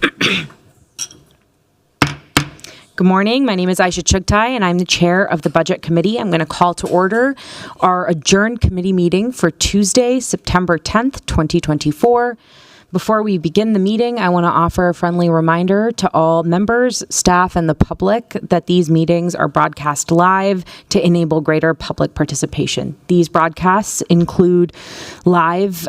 Good morning. My name is Aisha Chugtai, and I'm the chair of the Budget Committee. I'm going to call to order our adjourned committee meeting for Tuesday, September 10th, 2024. Before we begin the meeting, I want to offer a friendly reminder to all members, staff, and the public that these meetings are broadcast live to enable greater public participation. These broadcasts include live,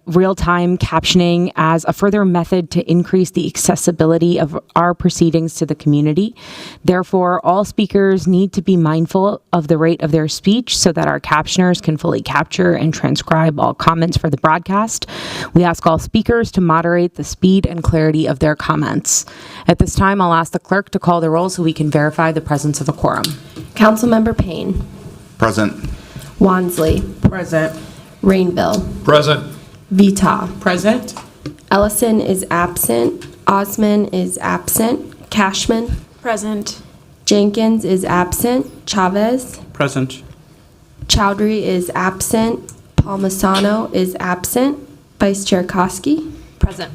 real-time captioning as a further method to increase the accessibility of our proceedings to the community. Therefore, all speakers need to be mindful of the rate of their speech so that our captioners can fully capture and transcribe all comments for the broadcast. We ask all speakers to moderate the speed and clarity of their comments. At this time, I'll ask the clerk to call the roll so we can verify the presence of a quorum. Councilmember Payne. Present. Wansley. Present. Rainville. Present. Vita. Present. Ellison is absent. Osman is absent. Cashman. Present. Jenkins is absent. Chavez. Present. Chowdhury is absent. Palmisano is absent. Vice Chair Koski. Present.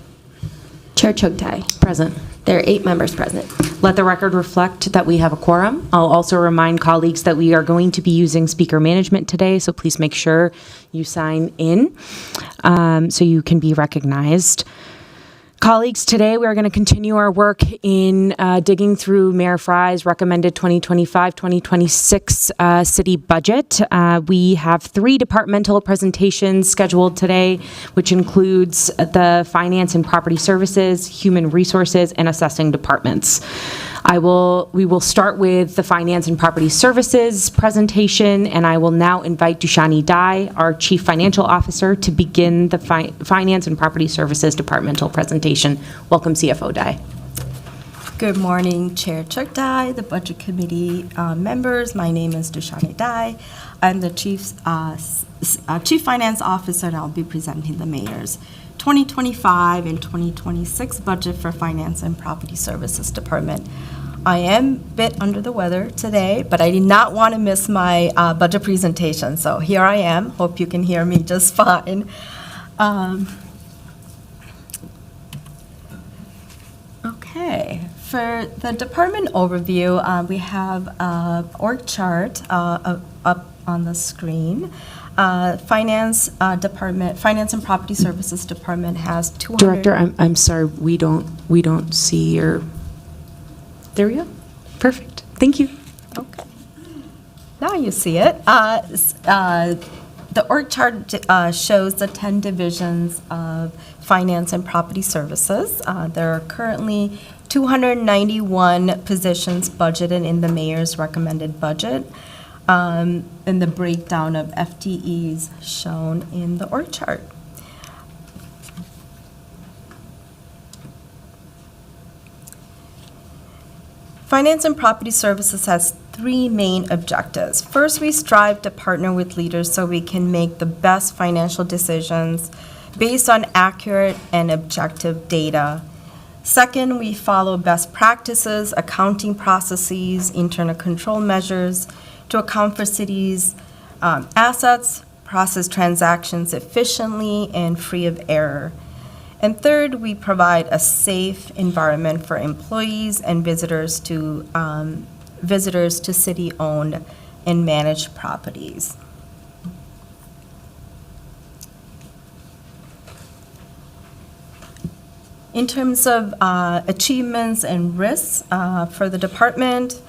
Chair Chugtai. Present. There are 8 members present. Let the record reflect that we have a quorum. I'll also remind colleagues that we are going to be using speaker management today, so please make sure you sign in so you can be recognized. Colleagues, today we are going to continue our work in digging through Mayor Fry's recommended 2025-2026 city budget. We have 3 departmental presentations scheduled today, which includes the Finance and Property Services, Human Resources, and Assessing departments. We will start with the Finance and Property Services presentation, and I will now invite Dushani Dai, our Chief Financial Officer, to begin the Finance and Property Services departmental presentation. Welcome, CFO Dai. Good morning, Chair Chuck Dai, the Budget Committee members. My name is Dushani Dai. I'm the Chief Finance Officer, and I'll be presenting the Mayor's 2025 and 2026 budget for Finance and Property Services Department. I am a bit under the weather today, but I did not want to miss my budget presentation, so here I am. Hope you can hear me just fine. Okay, for the department overview, we have an org chart up on the screen. Finance and Property Services Department has 200. Director, I'm sorry, we don't see your. There we go. Perfect. Thank you. Okay. Now you see it. The org chart shows the 10 divisions of Finance and Property Services. There are currently 291 positions budgeted in the Mayor's recommended budget. And the breakdown of FTEs shown in the org chart. Finance and Property Services has 3 main objectives. First, we strive to partner with leaders so we can make the best financial decisions based on accurate and objective data. Second, we follow best practices, accounting processes, internal control measures to account for cities' assets, process transactions efficiently and free of error. And third, we provide a safe environment for employees and visitors to city-owned and managed properties. In terms of achievements and risks for the department,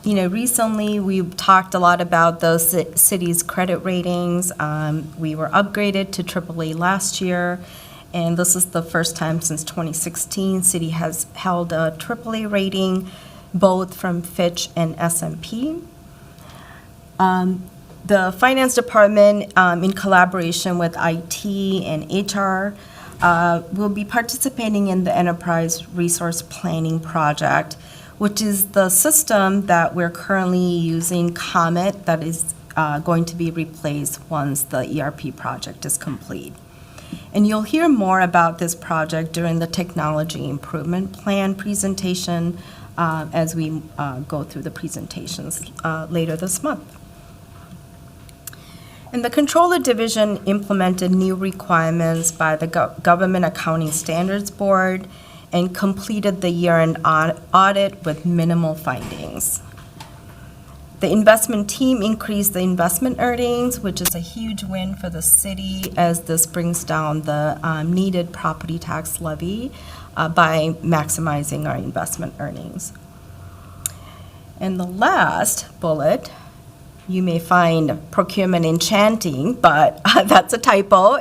recently we've talked a lot about the city's credit ratings. We were upgraded to AAA last year, and this is the first time since 2016 city has held a AAA rating, both from Fitch and S&P. The Finance Department, in collaboration with IT and HR, will be participating in the Enterprise Resource Planning Project, which is the system that we're currently using, Comet, that is going to be replaced once the ERP project is complete. And you'll hear more about this project during the Technology Improvement Plan presentation as we go through the presentations later this month. And the Controller Division implemented new requirements by the Government Accounting Standards Board and completed the year-end audit with minimal findings. The investment team increased the investment earnings, which is a huge win for the city as this brings down the needed property tax levy by maximizing our investment earnings. And the last bullet, you may find procurement enchanting, but that's a typo.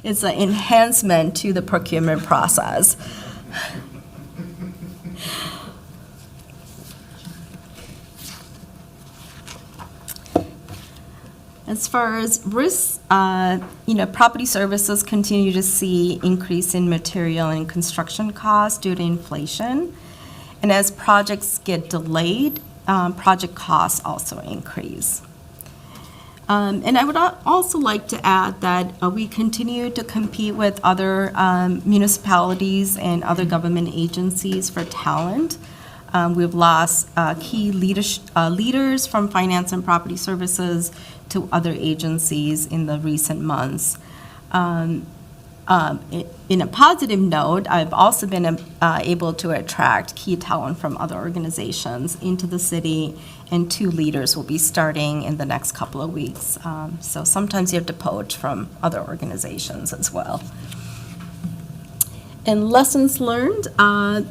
It's an enhancement to the procurement process. As far as risks, property services continue to see increase in material and construction costs due to inflation. And as projects get delayed, project costs also increase. And I would also like to add that we continue to compete with other municipalities and other government agencies for talent. We've lost key leaders from finance and property services to other agencies in the recent months. In a positive note, I've also been able to attract key talent from other organizations into the city, and 2 leaders will be starting in the next couple of weeks. So sometimes you have to poach from other organizations as well. And lessons learned,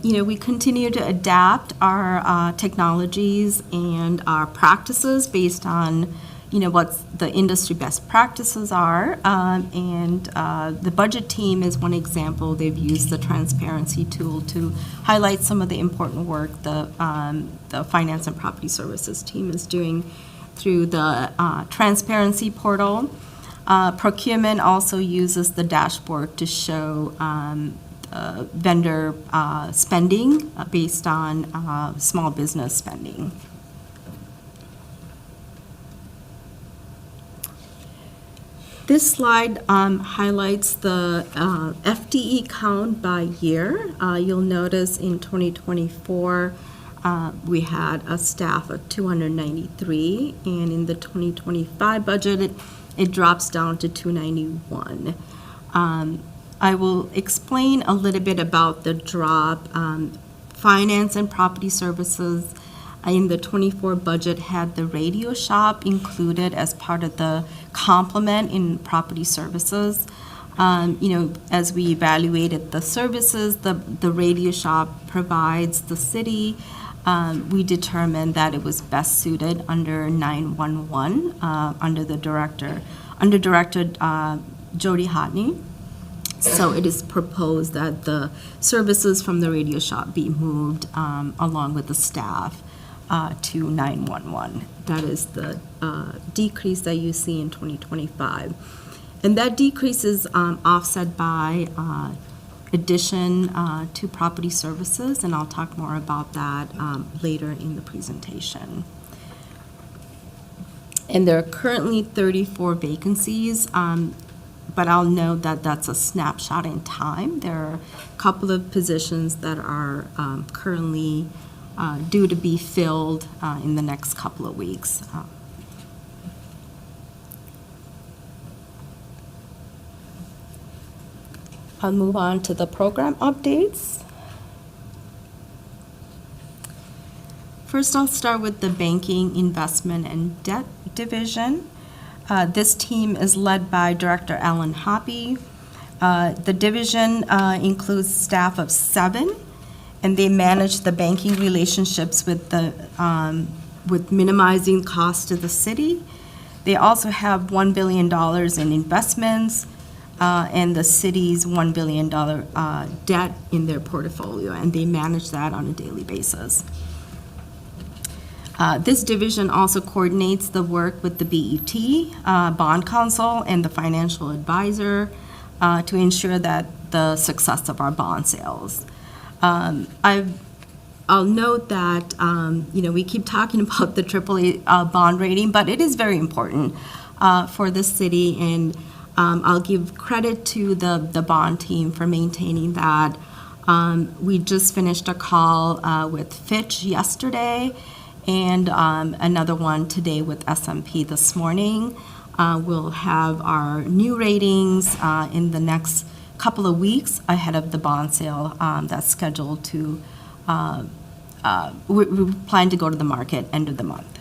we continue to adapt our technologies and our practices based on what the industry best practices are. And the budget team is one example. They've used the transparency tool to highlight some of the important work the finance and property services team is doing through the transparency portal. Procurement also uses the dashboard to show vendor spending based on small business spending. This slide highlights the FTE count by year. You'll notice in 2024, we had a staff of 293, and in the 2025 budget, it drops down to 291. I will explain a little bit about the drop. Finance and property services in the 24 budget had the radio shop included as part of the complement in property services. As we evaluated the services the radio shop provides the city, we determined that it was best suited under 911 under Director Jody Hodney. So it is proposed that the services from the radio shop be moved along with the staff to 911. That is the decrease that you see in 2025. And that decrease is offset by addition to property services, and I'll talk more about that later in the presentation. And there are currently 34 vacancies, but I'll note that that's a snapshot in time. There are a couple of positions that are currently due to be filled in the next couple of weeks. I'll move on to the program updates. First, I'll start with the Banking, Investment, and Debt Division. This team is led by Director Alan Hoppy. The division includes staff of 7, and they manage the banking relationships with minimizing costs to the city. They also have $1 billion in investments and the city's $1 billion debt in their portfolio, and they manage that on a daily basis. This division also coordinates the work with the BET, Bond Council, and the financial advisor to ensure that the success of our bond sales. I'll note that, we keep talking about the AAA bond rating, but it is very important for the city, and I'll give credit to the bond team for maintaining that. We just finished a call with Fitch yesterday, and another one today with S&P this morning. We'll have our new ratings in the next couple of weeks ahead of the bond sale that's scheduled to, we plan to go to the market end of the month.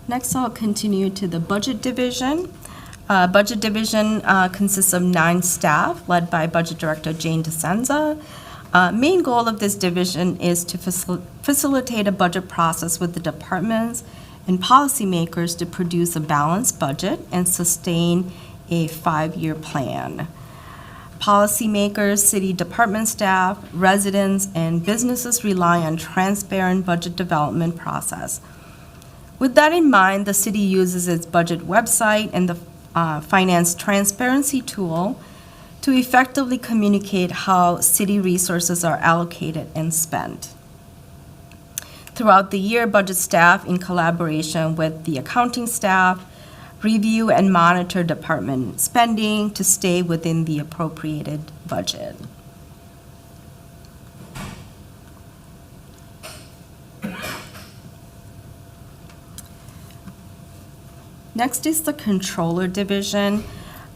Next, I'll continue to the Budget Division. Budget Division consists of 9 staff, led by Budget Director Jane DeSenza. Main goal of this division is to facilitate a budget process with the departments and policymakers to produce a balanced budget and sustain a 5-year plan. Policymakers, city department staff, residents, and businesses rely on transparent budget development process. With that in mind, the city uses its budget website and the finance transparency tool to effectively communicate how city resources are allocated and spent. Throughout the year, budget staff, in collaboration with the accounting staff, review and monitor department spending to stay within the appropriated budget. Next is the Controller Division.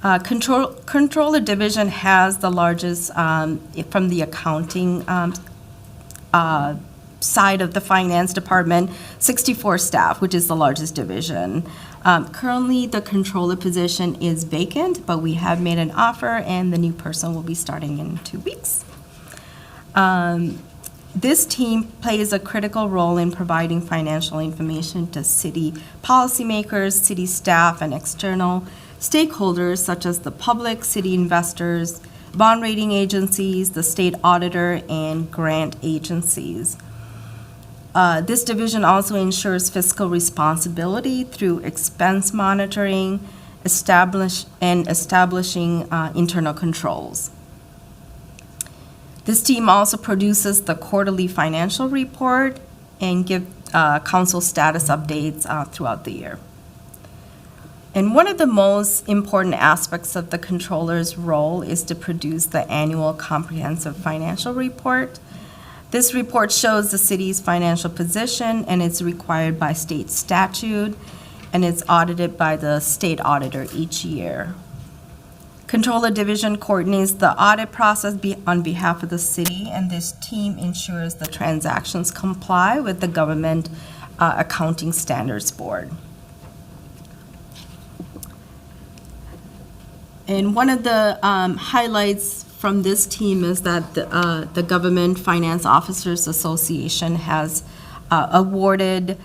Controller Division has the largest, from the accounting side of the finance department, 64 staff, which is the largest division. Currently, the controller position is vacant, but we have made an offer, and the new person will be starting in 2 weeks. This team plays a critical role in providing financial information to city policymakers, city staff, and external stakeholders such as the public, city investors, bond rating agencies, the state auditor, and grant agencies. This division also ensures fiscal responsibility through expense monitoring, establishing internal controls. This team also produces the quarterly financial report and give council status updates throughout the year. And one of the most important aspects of the controller's role is to produce the annual comprehensive financial report. This report shows the city's financial position, and it's required by state statute, and it's audited by the state auditor each year. Controller Division coordinates the audit process on behalf of the city, and this team ensures the transactions comply with the Government Accounting Standards Board. And one of the highlights from this team is that the Government Finance Officers Association has awarded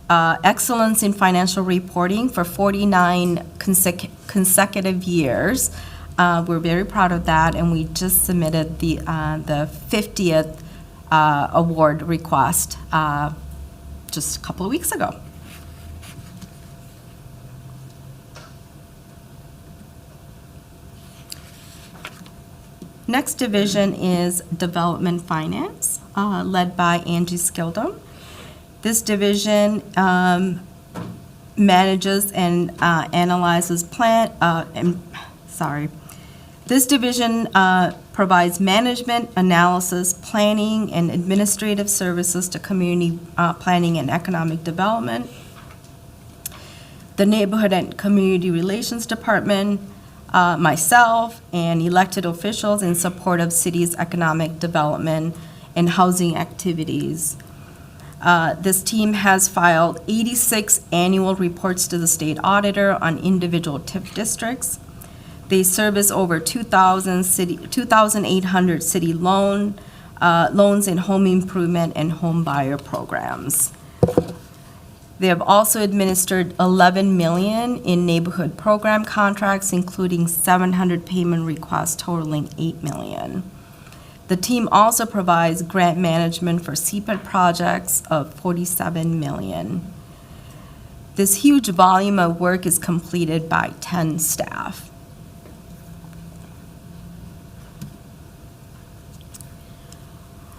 Excellence in Financial Reporting for 49 consecutive years. We're very proud of that, and we just submitted the 50th award request just a couple of weeks ago. Next division is Development Finance, led by Angie Skildum. This division manages and analyzes This division provides management, analysis, planning, and administrative services to community planning and economic development. The Neighborhood and Community Relations Department, myself, and elected officials in support of city's economic development and housing activities. This team has filed 86 annual reports to the state auditor on individual TIF districts. They service over 2,800 city loans in home improvement and home buyer programs. They have also administered $11 million in neighborhood program contracts, including 700 payment requests totaling $8 million. The team also provides grant management for CPED projects of $47 million. This huge volume of work is completed by 10 staff.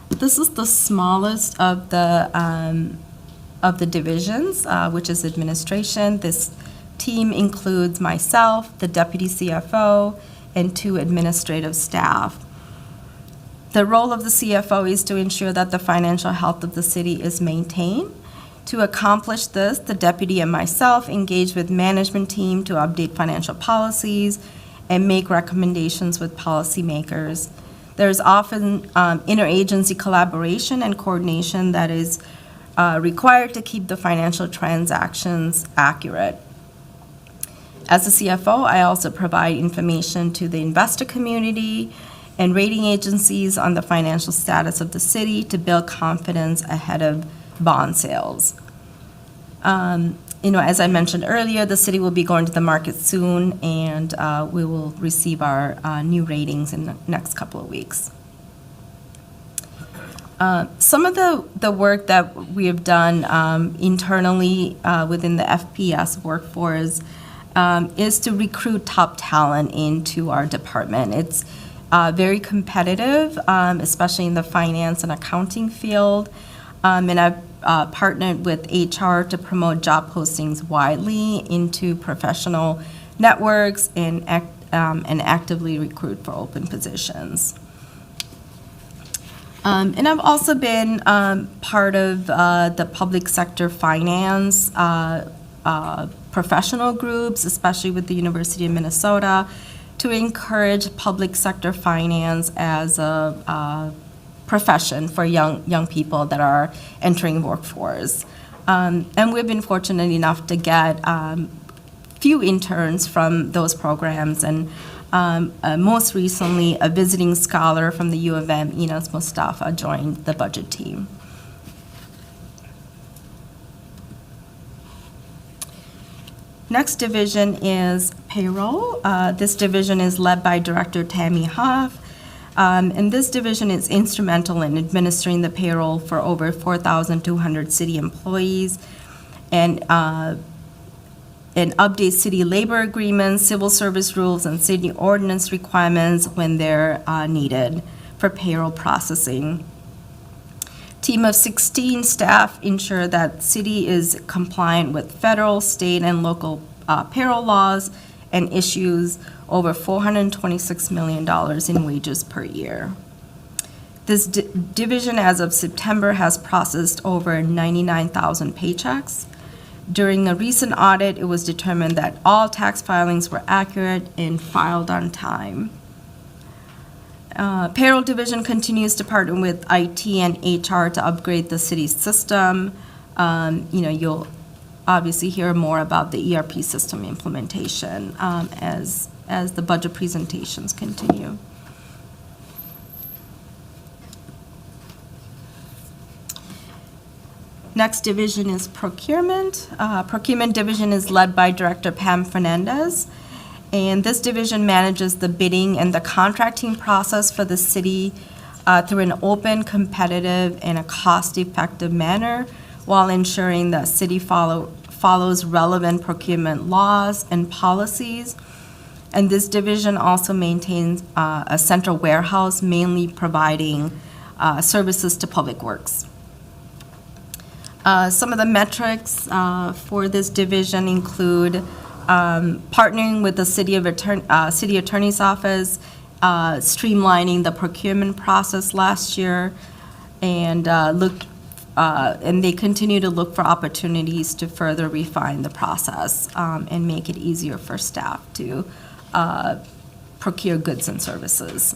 This is the smallest of the divisions, which is administration. This team includes myself, the deputy CFO, and 2 administrative staff. The role of the CFO is to ensure that the financial health of the city is maintained. To accomplish this, the deputy and myself engage with management team to update financial policies and make recommendations with policymakers. There's often interagency collaboration and coordination that is required to keep the financial transactions accurate. As a CFO, I also provide information to the investor community and rating agencies on the financial status of the city to build confidence ahead of bond sales. As I mentioned earlier, the city will be going to the market soon, and we will receive our new ratings in the next couple of weeks. Some of the work that we have done internally within the FPS workforce is to recruit top talent into our department. It's very competitive, especially in the finance and accounting field, and I've partnered with HR to promote job postings widely into professional networks and actively recruit for open positions. And I've also been part of the public sector finance professional groups, especially with the University of Minnesota, to encourage public sector finance as a profession for young people that are entering workforce. And we've been fortunate enough to get few interns from those programs, and most recently, a visiting scholar from the U of M, Enos Mustafa, joined the budget team. Next division is payroll. This division is led by Director Tammy Hoff. And this division is instrumental in administering the payroll for over 4,200 city employees and update city labor agreements, civil service rules, and city ordinance requirements when they're needed for payroll processing. Team of 16 staff ensure that city is compliant with federal, state, and local payroll laws and issues over $426 million in wages per year. This division, as of September, has processed over 99,000 paychecks. During a recent audit, it was determined that all tax filings were accurate and filed on time. Payroll division continues to partner with IT and HR to upgrade the city's system. You'll obviously hear more about the ERP system implementation as the budget presentations continue. Next division is procurement. Procurement division is led by Director Pam Fernandez, and this division manages the bidding and the contracting process for the city through an open, competitive, and a cost-effective manner, while ensuring that city follows relevant procurement laws and policies. And this division also maintains a central warehouse, mainly providing services to public works. Some of the metrics for this division include partnering with the city attorney's office, streamlining the procurement process last year, and they continue to look for opportunities to further refine the process and make it easier for staff to procure goods and services.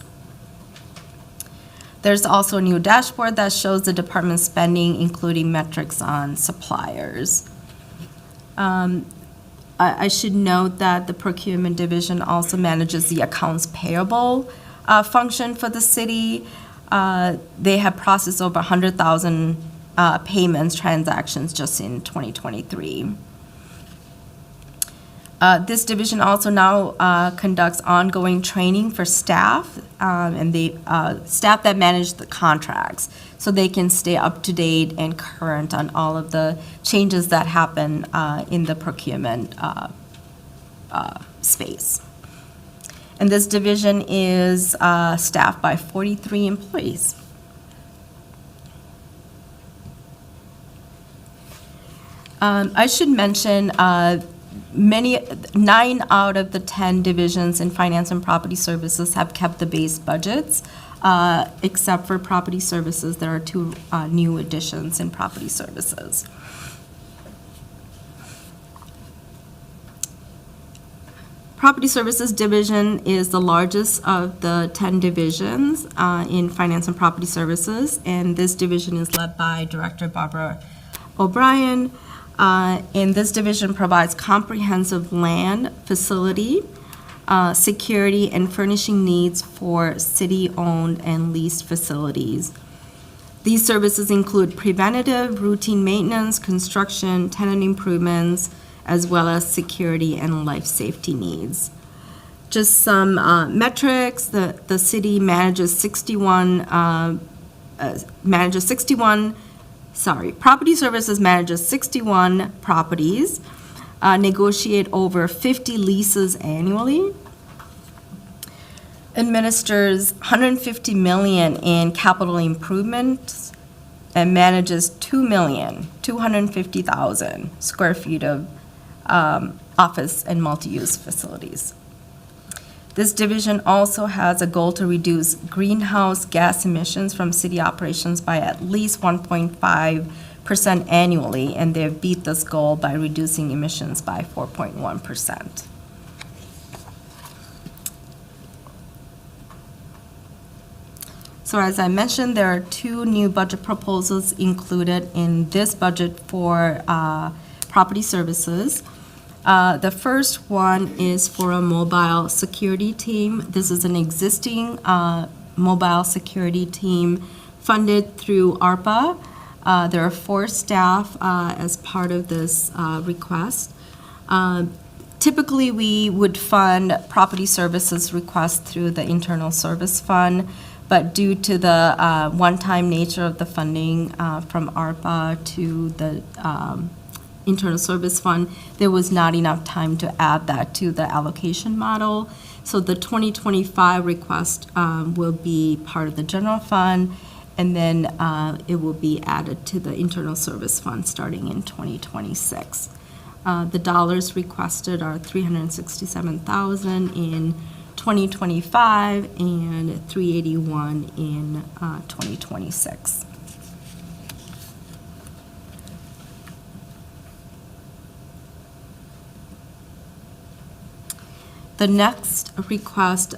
There's also a new dashboard that shows the department's spending, including metrics on suppliers. I should note that the procurement division also manages the accounts payable function for the city. They have processed over 100,000 payments transactions just in 2023. This division also now conducts ongoing training for staff, and staff that manage the contracts, so they can stay up to date and current on all of the changes that happen in the procurement space. And this division is staffed by 43 employees. I should mention 9 out of the 10 divisions in finance and property services have kept the base budgets except for property services. There are two new additions in property services. Property Services Division is the largest of the 10 divisions in Finance and Property Services, and this division is led by Director Barbara O'Brien. And this division provides comprehensive land, facility, security, and furnishing needs for city-owned and leased facilities. These services include preventative, routine maintenance, construction, tenant improvements, as well as security and life safety needs. Just some metrics: the city manages 61. Property Services manages 61 properties, negotiate over 50 leases annually, administers $150 million in capital improvements, and manages 2,250,000 square feet of office and multi-use facilities. This division also has a goal to reduce greenhouse gas emissions from city operations by at least 1.5% annually, and they've beat this goal by reducing emissions by 4.1%. So as I mentioned, there are two new budget proposals included in this budget for property services. The first one is for a mobile security team. This is an existing mobile security team funded through ARPA. There are 4 staff as part of this request. Typically, we would fund property services requests through the internal service fund, but due to the one-time nature of the funding from ARPA to the internal service fund, there was not enough time to add that to the allocation model. So the 2025 request will be part of the general fund, and then it will be added to the internal service fund starting in 2026. The dollars requested are $367,000 in 2025 and $381,000 in 2026. The next request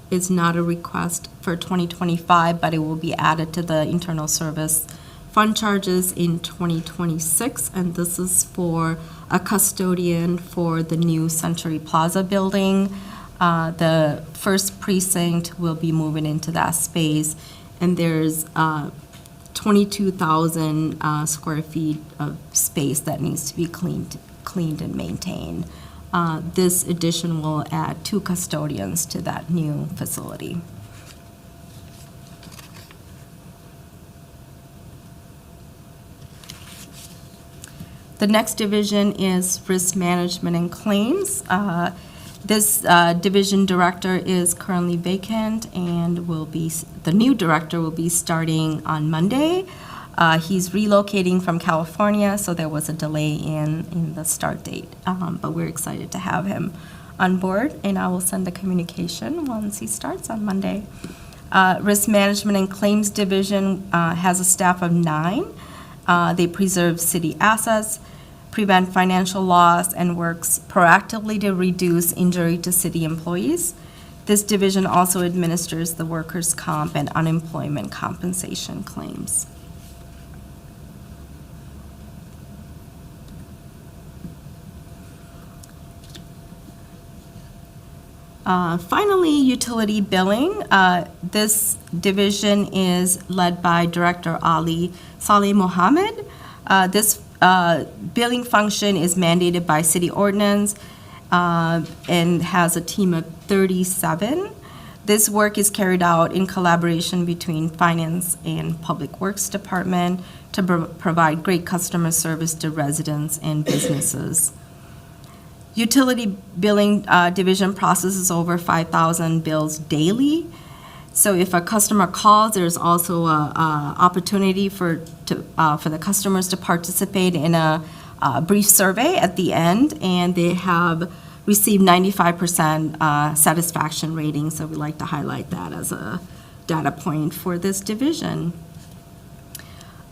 is not a request for 2025, but it will be added to the internal service fund charges in 2026, and this is for a custodian for the new Century Plaza building. The first precinct will be moving into that space, and there's 22,000 square feet of space that needs to be cleaned and maintained. This addition will add 2 custodians to that new facility. The next division is risk management and claims. This division director is currently vacant and the new director will be starting on Monday. He's relocating from California, so there was a delay in the start date, but we're excited to have him on board, and I will send a communication once he starts on Monday. Risk Management and Claims Division has a staff of 9. They preserve city assets, prevent financial loss, and works proactively to reduce injury to city employees. This division also administers the workers' comp and unemployment compensation claims. Finally, utility billing. This division is led by Director Ali Saleh Mohammed. This billing function is mandated by city ordinance and has a team of 37. This work is carried out in collaboration between Finance and Public Works Department to provide great customer service to residents and businesses. Utility billing division processes over 5,000 bills daily. So if a customer calls, there's also a opportunity for the customers to participate in a brief survey at the end, and they have received 95% satisfaction rating. So we like to highlight that as a data point for this division.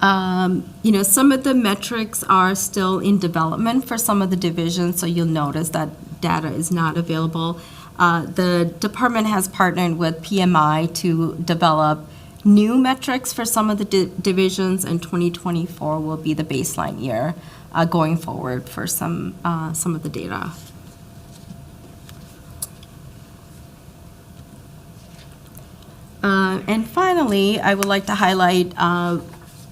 Some of the metrics are still in development for some of the divisions, so you'll notice that data is not available. The department has partnered with PMI to develop new metrics for some of the divisions, and 2024 will be the baseline year going forward for some of the data. And finally, I would like to highlight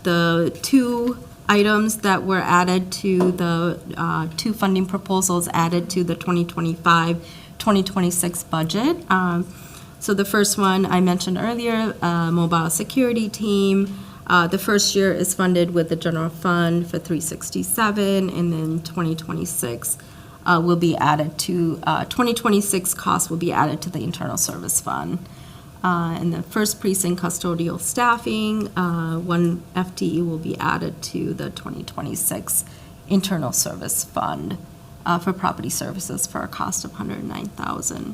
the two items that were added to the two funding proposals added to the 2025-2026 budget. So the first one I mentioned earlier, mobile security team. The first year is funded with the general fund for $367, and then 2026 will be added to 2026 costs will be added to the internal service fund. And the first precinct custodial staffing, 1 FTE will be added to the 2026 internal service fund for property services for a cost of $109,000.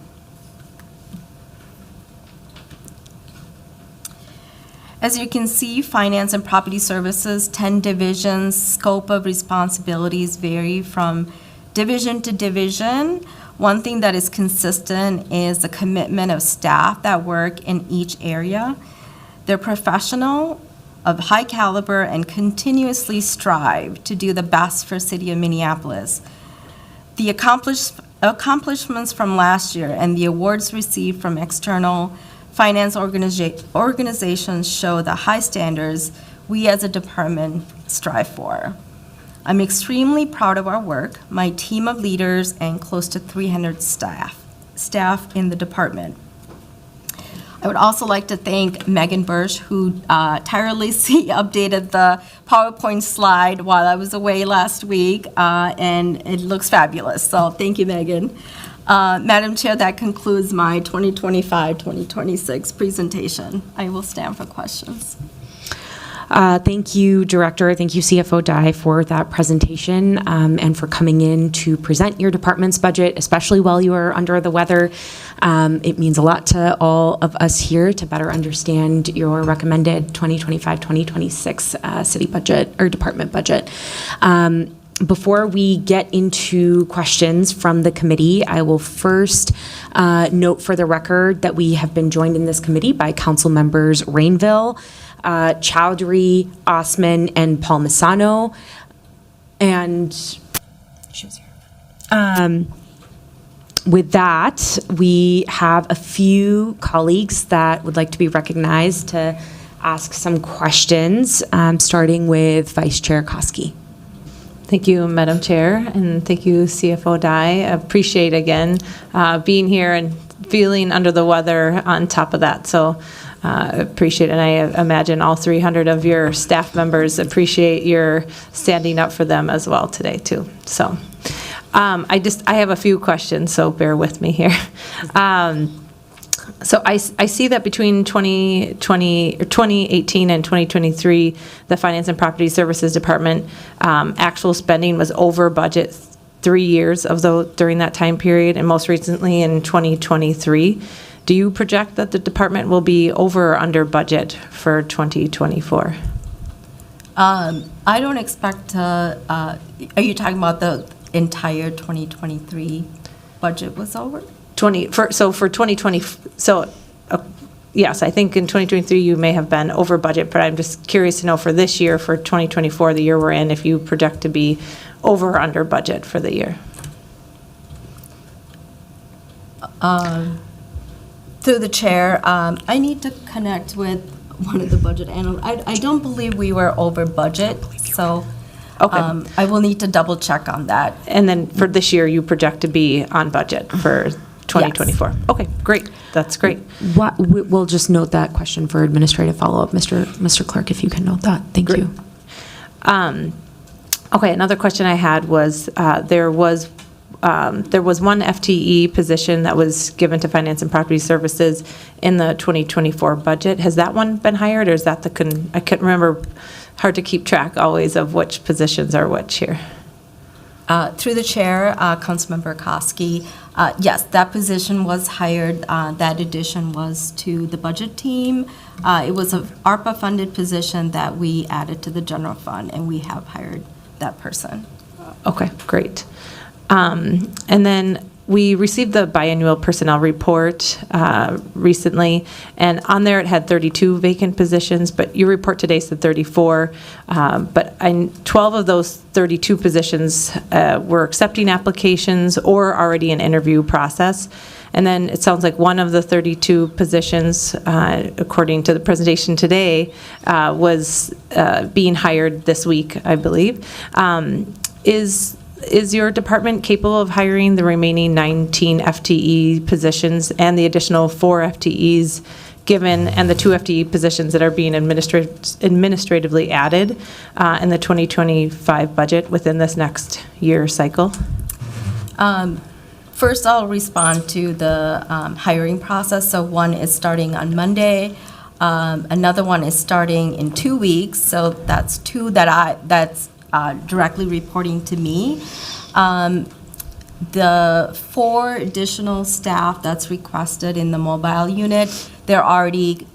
As you can see, finance and property services, 10 divisions, scope of responsibilities vary from division to division. One thing that is consistent is the commitment of staff that work in each area. They're professional, of high caliber, and continuously strive to do the best for City of Minneapolis. The accomplishments from last year and the awards received from external finance organizations show the high standards we as a department strive for. I'm extremely proud of our work, my team of leaders, and close to 300 staff in the department. I would also like to thank Megan Bursch, who tirelessly updated the PowerPoint slide while I was away last week, and it looks fabulous. So thank you, Megan. Madam Chair, that concludes my 2025-2026 presentation. I will stand for questions. Thank you, Director. Thank you, CFO Dye, for that presentation and for coming in to present your department's budget, especially while you are under the weather. It means a lot to all of us here to better understand your recommended 2025-2026 city budget or department budget. Before we get into questions from the committee, I will first note for the record that we have been joined in this committee by council members Rainville, Chowdhury, Osman, and Palmisano. And she was here. With that, we have a few colleagues that would like to be recognized to ask some questions, starting with Vice Chair Koski. Thank you, Madam Chair, and thank you, CFO Dye. I appreciate, again, being here and feeling under the weather on top of that. So appreciate it. And I imagine all 300 of your staff members appreciate your standing up for them as well today, too. So I have a few questions, so bear with me here. So I see that between 2018 and 2023, the Finance and Property Services Department actual spending was over budget 3 years during that time period, and most recently in 2023. Do you project that the department will be over or under budget for 2024? I don't expect to, are you talking about the entire 2023 budget was over? For 2020, yes, I think in 2023 you may have been over budget, but I'm just curious to know for this year, for 2024, the year we're in, if you project to be over or under budget for the year. Through the chair, I need to connect with one of the budget analysts. I don't believe we were over budget, so Okay. I will need to double check on that. And then for this year, you project to be on budget for 2024? Yes. Okay, great. That's great. We'll just note that question for administrative follow-up. Mr. Clerk, if you can note that. Thank you. Okay, another question I had was there was one FTE position that was given to Finance and Property Services in the 2024 budget. Has that one been hired, or is that I couldn't remember, hard to keep track always of which positions are which here. Through the chair, Councilmember Koski, yes, that position was hired. That addition was to the budget team. It was an ARPA-funded position that we added to the general fund, and we have hired that person. Okay, great. And then we received the biannual personnel report recently, and on there it had 32 vacant positions, but your report today said 34. But 12 of those 32 positions were accepting applications or already in interview process. And then it sounds like one of the 32 positions, according to the presentation today, was being hired this week, I believe. Is your department capable of hiring the remaining 19 FTE positions and the additional 4 FTEs given, and the 2 FTE positions that are being administratively added in the 2025 budget within this next year cycle? First, I'll respond to the hiring process. So one is starting on Monday. Another one is starting in 2 weeks. So that's two that's directly reporting to me. The 4 additional staff that's requested in the mobile unit, they're already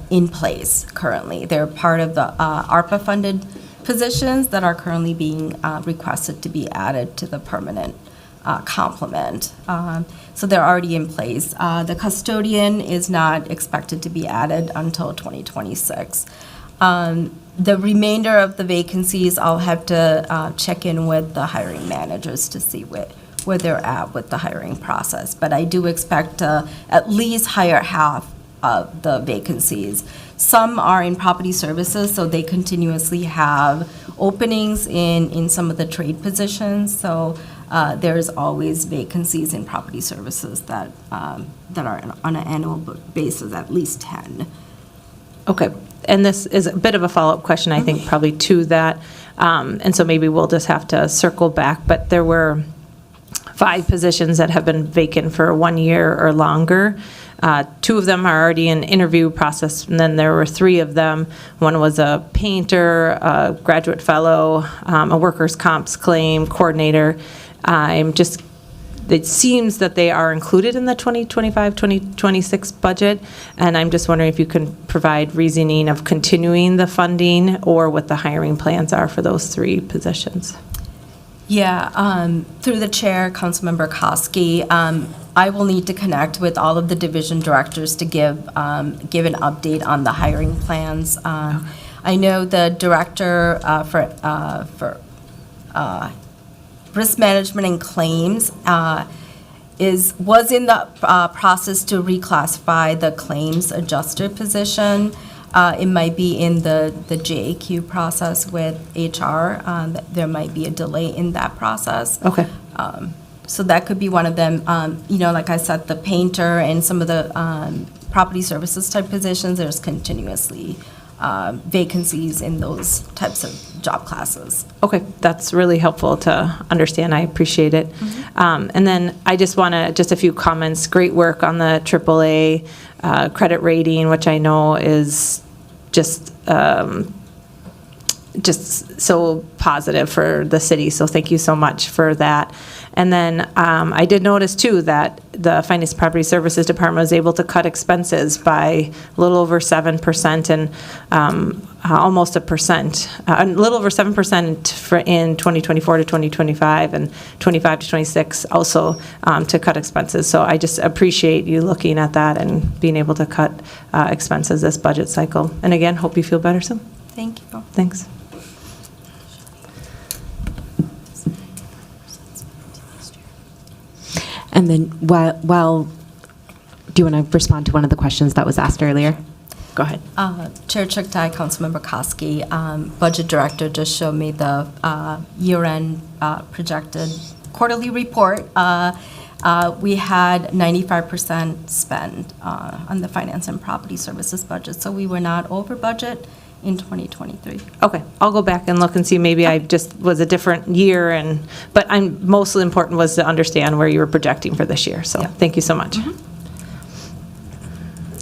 in place currently. They're part of the ARPA-funded positions that are currently being requested to be added to the permanent complement. So they're already in place. The custodian is not expected to be added until 2026. The remainder of the vacancies, I'll have to check in with the hiring managers to see where they're at with the hiring process. But I do expect to at least hire half of the vacancies. Some are in property services, so they continuously have openings in some of the trade positions. So there's always vacancies in property services that are on an annual basis, at least 10. Okay, and this is a bit of a follow-up question, I think, probably to that. And so maybe we'll just have to circle back, but there were 5 positions that have been vacant for 1 year or longer. 2 of them are already in interview process, and then there were 3 of them. One was a painter, a graduate fellow, a workers' comps claim coordinator. It seems that they are included in the 2025-2026 budget, and I'm just wondering if you can provide reasoning of continuing the funding or what the hiring plans are for those 3 positions. Yeah, through the chair, Councilmember Koski, I will need to connect with all of the division directors to give an update on the hiring plans. I know the director for risk management and claims was in the process to reclassify the claims adjuster position. It might be in the JAQ process with HR. There might be a delay in that process. Okay. So that could be one of them. Like I said, the painter and some of the property services type positions, there's continuously vacancies in those types of job classes. Okay, that's really helpful to understand. I appreciate it. And then I just a few comments. Great work on the AAA credit rating, which I know is just so positive for the city. So thank you so much for that. And then I did notice too that the Finance and Property Services Department was able to cut expenses by a little over 7% and almost a little over 7% in 2024 to 2025 and 25 to 26 also to cut expenses. So I just appreciate you looking at that and being able to cut expenses this budget cycle. And again, hope you feel better soon. Thank you. Thanks. And then while do you want to respond to one of the questions that was asked earlier? Go ahead. Chair Chuktai, Councilmember Koski, Budget Director just showed me the year-end projected quarterly report. We had 95% spend on the Finance and Property Services budget, so we were not over budget in 2023. Okay, I'll go back and look and see, maybe I just was a different year, but mostly important was to understand where you were projecting for this year, so thank you so much.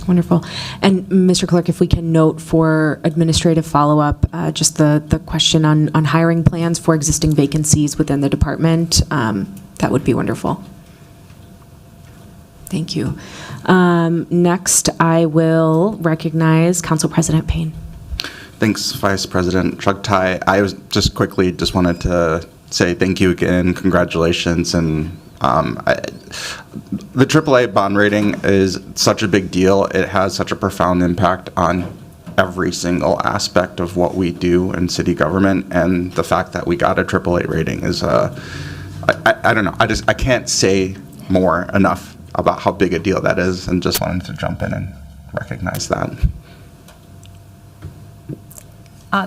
Wonderful. And Mr. Clerk, if we can note for administrative follow-up, just the question on hiring plans for existing vacancies within the department, that would be wonderful. Thank you. Next, I will recognize Council President Payne. Thanks, Vice President Chugtai. I was just wanted to say thank you again, congratulations, and the AAA bond rating is such a big deal. It has such a profound impact on every single aspect of what we do in city government, and the fact that we got a AAA rating is, I don't know, I can't say more enough about how big a deal that is, and just wanted to jump in and recognize that.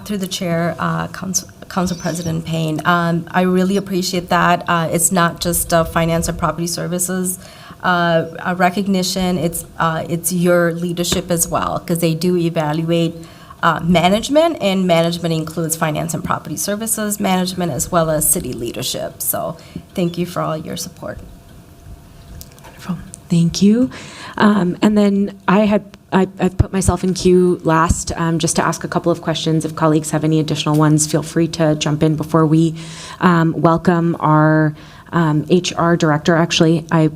Through the chair, Council President Payne, I really appreciate that. It's not just finance and property services a recognition. It's your leadership as well, because they do evaluate management, and management includes finance and property services management as well as city leadership. So thank you for all your support. Wonderful. Thank you. And then I've put myself in queue last just to ask a couple of questions. If colleagues have any additional ones, feel free to jump in before we welcome our HR director. Actually, I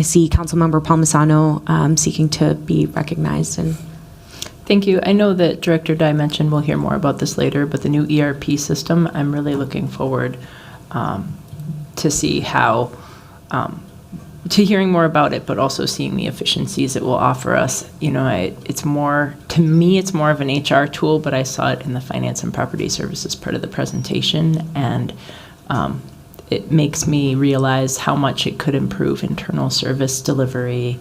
see Councilmember Palmisano seeking to be recognized. And thank you. I know that Director Dye mentioned we'll hear more about this later, but the new ERP system, I'm really looking forward to see how to hearing more about it, but also seeing the efficiencies it will offer us. You know, it's more, to me, it's more of an HR tool, but I saw it in the finance and property services part of the presentation, and it makes me realize how much it could improve internal service delivery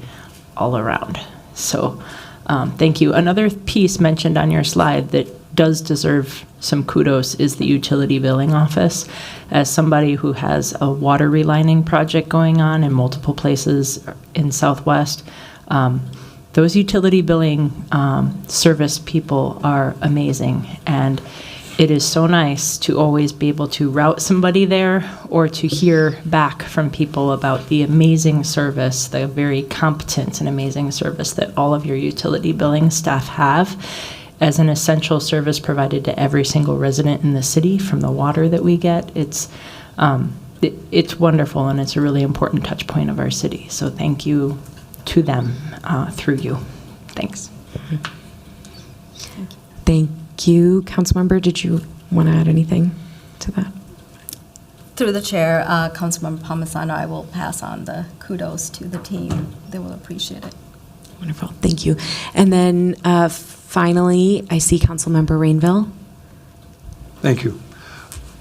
all around. So thank you. Another piece mentioned on your slide that does deserve some kudos is the utility billing office. As somebody who has a water relining project going on in multiple places in Southwest, those utility billing service people are amazing. And it is so nice to always be able to route somebody there or to hear back from people about the amazing service, the very competent and amazing service that all of your utility billing staff have as an essential service provided to every single resident in the city from the water that we get. It's wonderful, and it's a really important touch point of our city. So thank you to them through you. Thanks. thank you. Councilmember, did you want to add anything to that? Through the chair, Councilmember Palmisano, I will pass on the kudos to the team. They will appreciate it. Wonderful. Thank you. And then finally, I see Councilmember Rainville. Thank you.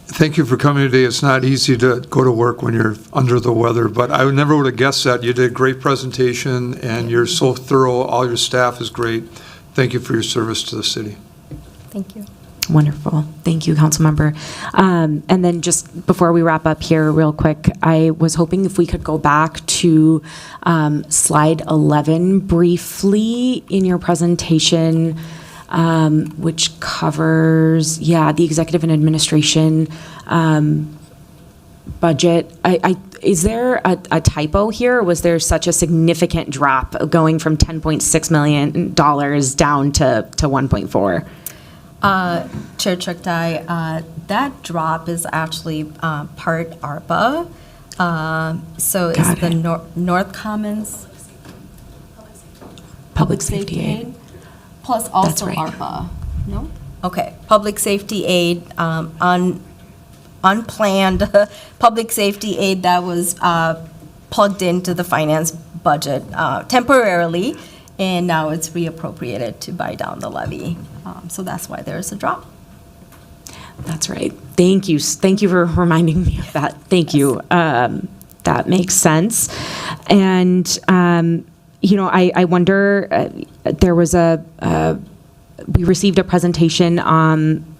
Thank you for coming today. It's not easy to go to work when you're under the weather, but I never would have guessed that. You did a great presentation, and you're so thorough. All your staff is great. Thank you for your service to the city. Thank you. Wonderful. Thank you, Councilmember. And then just before we wrap up here real quick, I was hoping if we could go back to slide 11 briefly in your presentation, which covers, the executive and administration budget. Is there a typo here, or was there such a significant drop going from $10.6 million down to 1.4? Chair Chukdai, that drop is actually part ARPA. So it's the North Commons Public Safety Aid. Plus also right. ARPA. No? Okay. Public Safety Aid, unplanned public safety aid that was plugged into the finance budget temporarily, and now it's reappropriated to buy down the levy. So that's why there's a drop. That's right. Thank you. Thank you for reminding me of that. Thank you. That makes sense. And, I wonder, there was we received a presentation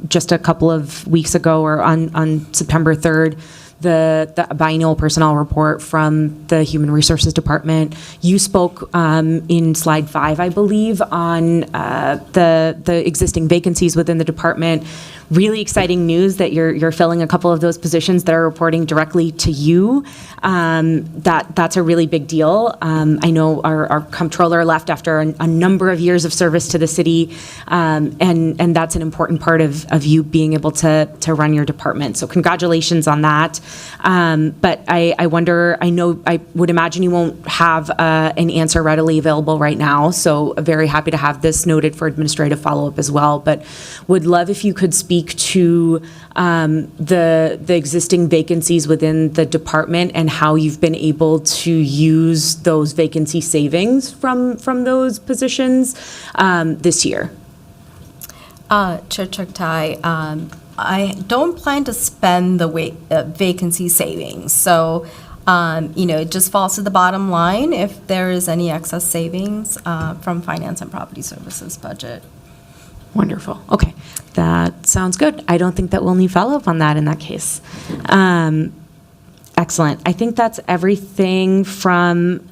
just a couple of weeks ago, or on September 3rd, the biennial personnel report from the Human Resources Department. You spoke in slide 5, I believe, on the existing vacancies within the department. really exciting news that you're filling a couple of those positions that are reporting directly to you. That's a really big deal. I know our comptroller left after a number of years of service to the city, and that's an important part of you being able to run your department. So congratulations on that. But I wonder, I would imagine you won't have an answer readily available right now, so very happy to have this noted for administrative follow-up as well, but would love if you could speak to the existing vacancies within the department and how you've been able to use those vacancy savings from those positions this year. Chair Chugtai, I don't plan to spend the vacancy savings. So, it just falls to the bottom line if there is any excess savings from Finance and Property Services budget. Wonderful. Okay, that sounds good. I don't think that we'll need follow-up on that in that case. Excellent. I think that's everything from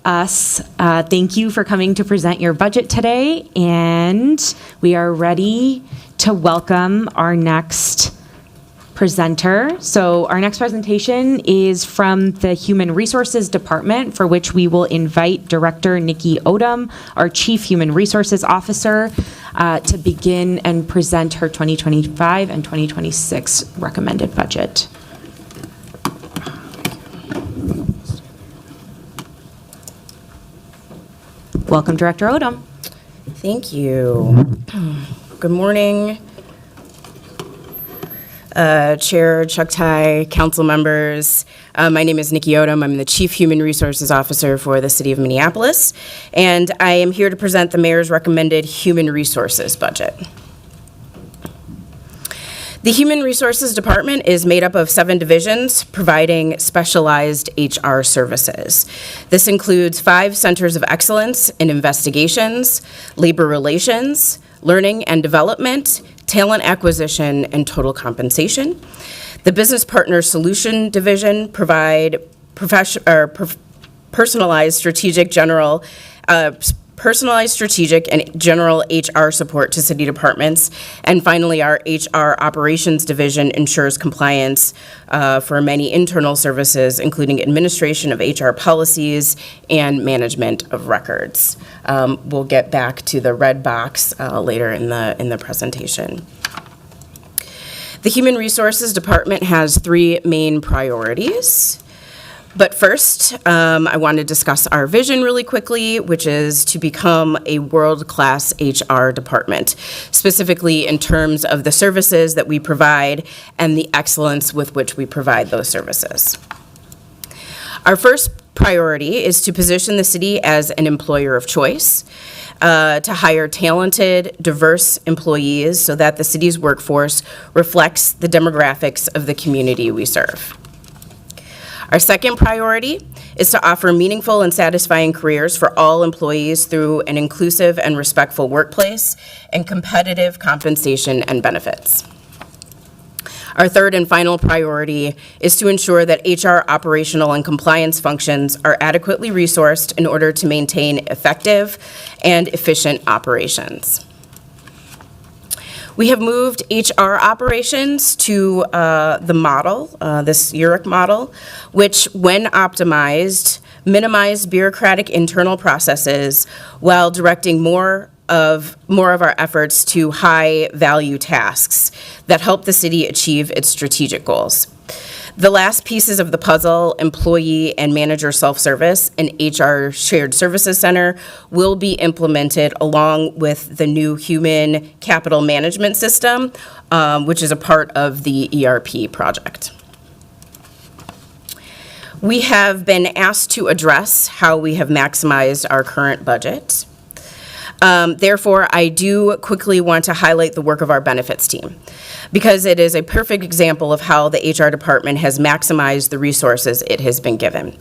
us. Thank you for coming to present your budget today, and we are ready to welcome our next presenter. So our next presentation is from the Human Resources Department, for which we will invite Director Nikki Odom, our Chief Human Resources Officer, to begin and present her 2025 and 2026 recommended budget. Welcome, Director Odom. Thank you. Good morning, Chair Chugtai, council members. My name is Nikki Odom. I'm the Chief Human Resources Officer for the City of Minneapolis, and I am here to present the Mayor's recommended Human Resources budget. The Human Resources Department is made up of 7 divisions providing specialized HR services. This includes 5 centers of excellence in investigations, labor relations, learning and development, talent acquisition, and total compensation. The Business Partner Solution Division provide personalized strategic and general HR support to city departments. And finally, our HR Operations Division ensures compliance for many internal services, including administration of HR policies and management of records. We'll get back to the red box later in the presentation. The Human Resources Department has 3 main priorities. But first, I want to discuss our vision really quickly, which is to become a world-class HR department, specifically in terms of the services that we provide and the excellence with which we provide those services. Our first priority is to position the city as an employer of choice, to hire talented, diverse employees so that the city's workforce reflects the demographics of the community we serve. Our second priority is to offer meaningful and satisfying careers for all employees through an inclusive and respectful workplace and competitive compensation and benefits. Our third and final priority is to ensure that HR operational and compliance functions are adequately resourced in order to maintain effective and efficient operations. We have moved HR operations to the model, this URIC model, which, when optimized, minimize bureaucratic internal processes while directing more of our efforts to high-value tasks that help the city achieve its strategic goals. The last pieces of the puzzle, employee and manager self-service and HR shared services center, will be implemented along with the new human capital management system, which is a part of the ERP project. We have been asked to address how we have maximized our current budget. Therefore, I do quickly want to highlight the work of our benefits team, because it is a perfect example of how the HR department has maximized the resources it has been given.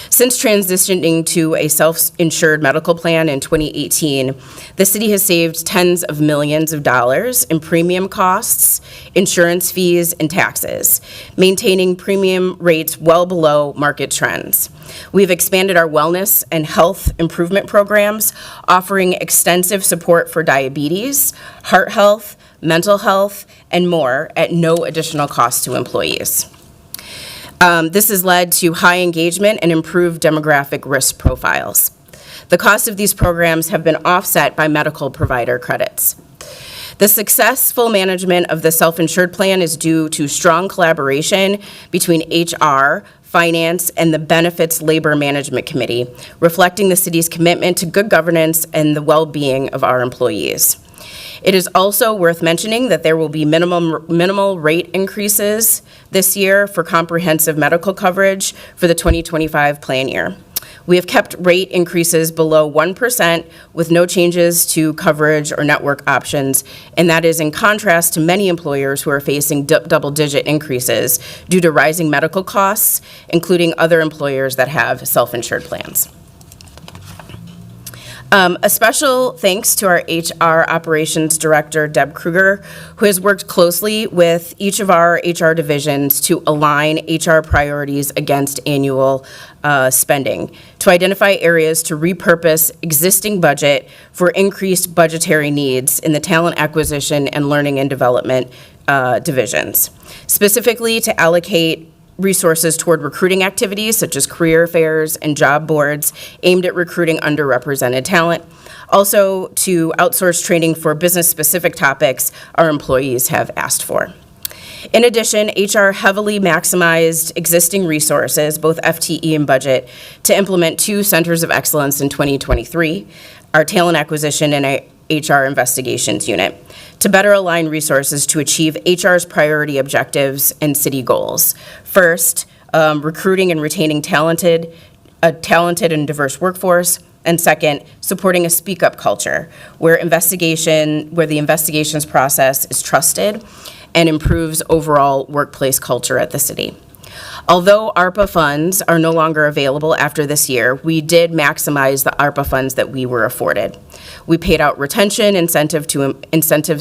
Since transitioning to a self-insured medical plan in 2018, the city has saved tens of millions of dollars in premium costs, insurance fees, and taxes, maintaining premium rates well below market trends. We've expanded our wellness and health improvement programs, offering extensive support for diabetes, heart health, mental health, and more at no additional cost to employees. This has led to high engagement and improved demographic risk profiles. The cost of these programs have been offset by medical provider credits. The successful management of the self-insured plan is due to strong collaboration between HR, Finance, and the Benefits Labor Management Committee, reflecting the city's commitment to good governance and the well-being of our employees. It is also worth mentioning that there will be minimal rate increases this year for comprehensive medical coverage for the 2025 plan year. We have kept rate increases below 1% with no changes to coverage or network options, and that is in contrast to many employers who are facing double-digit increases due to rising medical costs, including other employers that have self-insured plans. A special thanks to our HR Operations Director, Deb Kruger, who has worked closely with each of our HR divisions to align HR priorities against annual spending, to identify areas to repurpose existing budget for increased budgetary needs in the talent acquisition and learning and development divisions, specifically to allocate resources toward recruiting activities such as career fairs and job boards aimed at recruiting underrepresented talent. Also, to outsource training for business-specific topics our employees have asked for. In addition, HR heavily maximized existing resources, both FTE and budget, to implement 2 centers of excellence in 2023, our talent acquisition and HR investigations unit, to better align resources to achieve HR's priority objectives and city goals. First, recruiting and retaining a talented and diverse workforce. And second, supporting a speak-up culture where the investigations process is trusted and improves overall workplace culture at the city. Although ARPA funds are no longer available after this year, we did maximize the ARPA funds that we were afforded. We paid out retention incentives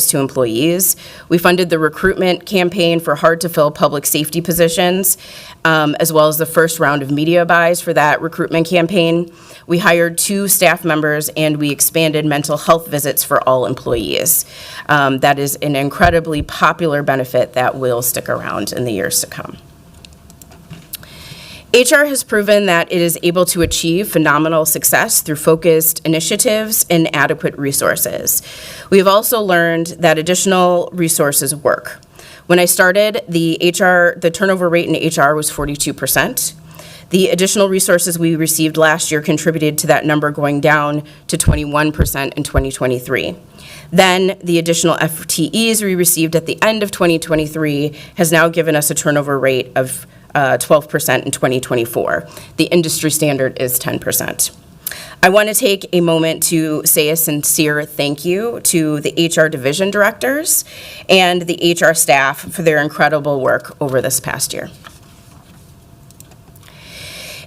to employees. We funded the recruitment campaign for hard-to-fill public safety positions, as well as the first round of media buys for that recruitment campaign. We hired 2 staff members, and we expanded mental health visits for all employees. That is an incredibly popular benefit that will stick around in the years to come. HR has proven that it is able to achieve phenomenal success through focused initiatives and adequate resources. We have also learned that additional resources work. When I started, the turnover rate in HR was 42%. The additional resources we received last year contributed to that number going down to 21% in 2023. Then the additional FTEs we received at the end of 2023 has now given us a turnover rate of 12% in 2024. The industry standard is 10%. I want to take a moment to say a sincere thank you to the HR division directors and the HR staff for their incredible work over this past year.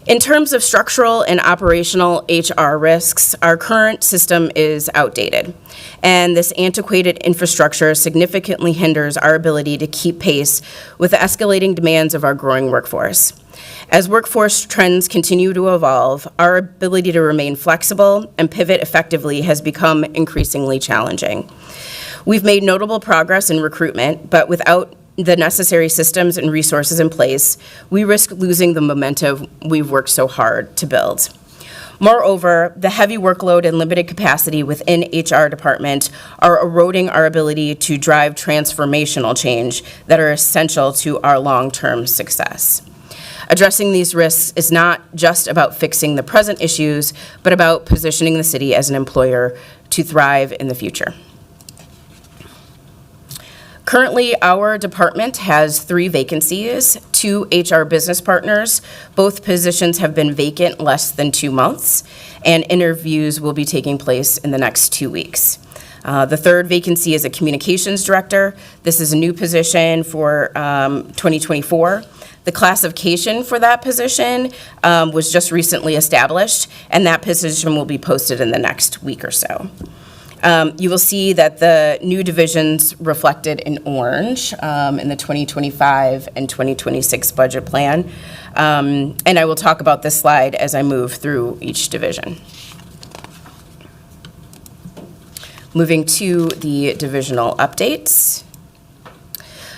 In terms of structural and operational HR risks, our current system is outdated, and this antiquated infrastructure significantly hinders our ability to keep pace with the escalating demands of our growing workforce. As workforce trends continue to evolve, our ability to remain flexible and pivot effectively has become increasingly challenging. We've made notable progress in recruitment, but without the necessary systems and resources in place, we risk losing the momentum we've worked so hard to build. Moreover, the heavy workload and limited capacity within HR department are eroding our ability to drive transformational change that are essential to our long-term success. Addressing these risks is not just about fixing the present issues, but about positioning the city as an employer to thrive in the future. Currently, our department has 3 vacancies, 2 HR business partners. Both positions have been vacant less than 2 months, and interviews will be taking place in the next 2 weeks. The third vacancy is a communications director. This is a new position for 2024. The classification for that position was just recently established, and that position will be posted in the next week or so. You will see that the new divisions reflected in orange in the 2025 and 2026 budget plan. And I will talk about this slide as I move through each division. Moving to the divisional updates.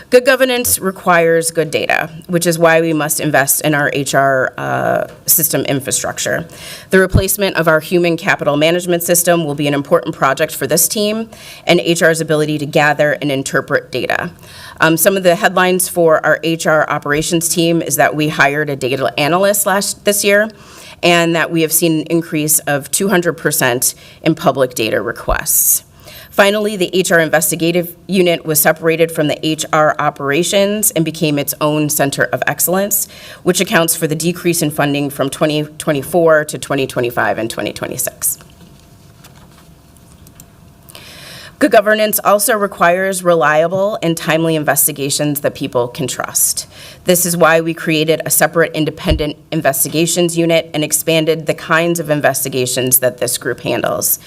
Good governance requires good data, which is why we must invest in our HR system infrastructure. The replacement of our human capital management system will be an important project for this team and HR's ability to gather and interpret data. Some of the headlines for our HR operations team is that we hired a data analyst this year, and that we have seen an increase of 200% in public data requests. Finally, the HR investigative unit was separated from the HR operations and became its own center of excellence, which accounts for the decrease in funding from 2024 to 2025 and 2026. Good governance also requires reliable and timely investigations that people can trust. This is why we created a separate independent investigations unit and expanded the kinds of investigations that this group handles.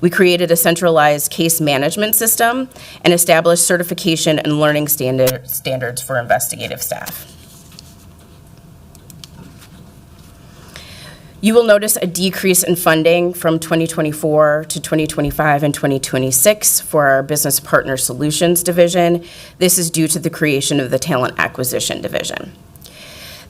We created a centralized case management system and established certification and learning standards for investigative staff. You will notice a decrease in funding from 2024 to 2025 and 2026 for our Business Partner Solutions division. This is due to the creation of the Talent Acquisition division.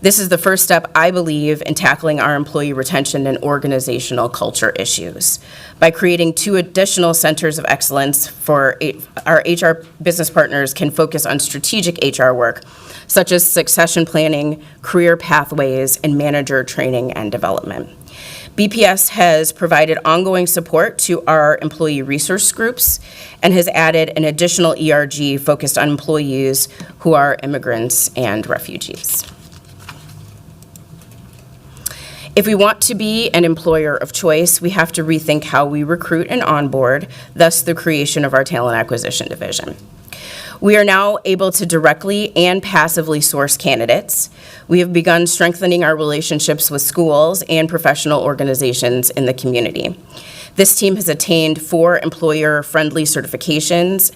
This is the first step, I believe, in tackling our employee retention and organizational culture issues. By creating 2 additional centers of excellence for our HR business partners can focus on strategic HR work, such as succession planning, career pathways, and manager training and development. BPS has provided ongoing support to our employee resource groups and has added an additional ERG focused on employees who are immigrants and refugees. If we want to be an employer of choice, we have to rethink how we recruit and onboard, thus the creation of our Talent Acquisition division. We are now able to directly and passively source candidates. We have begun strengthening our relationships with schools and professional organizations in the community. This team has attained 4 employer-friendly certifications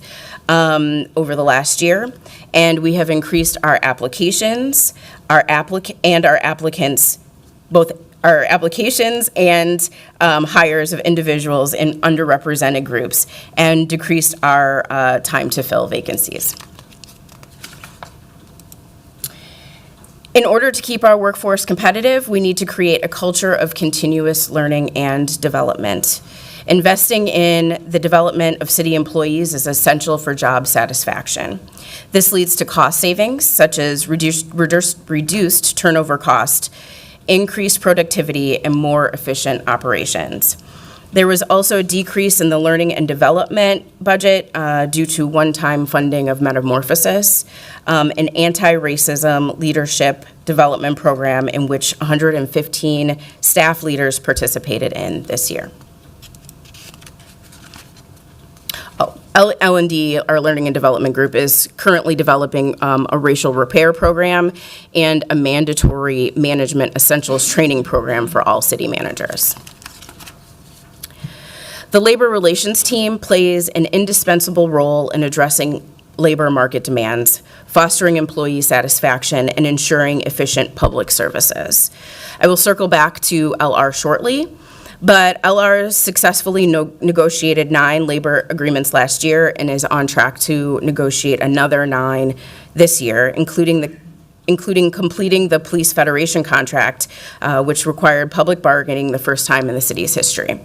over the last year, and we have increased our applications, and hires of individuals in underrepresented groups, and decreased our time to fill vacancies. In order to keep our workforce competitive, we need to create a culture of continuous learning and development. Investing in the development of city employees is essential for job satisfaction. This leads to cost savings, such as reduced turnover cost, increased productivity, and more efficient operations. There was also a decrease in the learning and development budget due to one-time funding of Metamorphosis, an anti-racism leadership development program in which 115 staff leaders participated in this year. L&D, our Learning and Development Group, is currently developing a racial repair program and a mandatory management essentials training program for all city managers. The Labor Relations team plays an indispensable role in addressing labor market demands, fostering employee satisfaction, and ensuring efficient public services. I will circle back to LR shortly, but LR successfully negotiated 9 labor agreements last year and is on track to negotiate another 9 this year, including completing the Police Federation contract, which required public bargaining the first time in the city's history.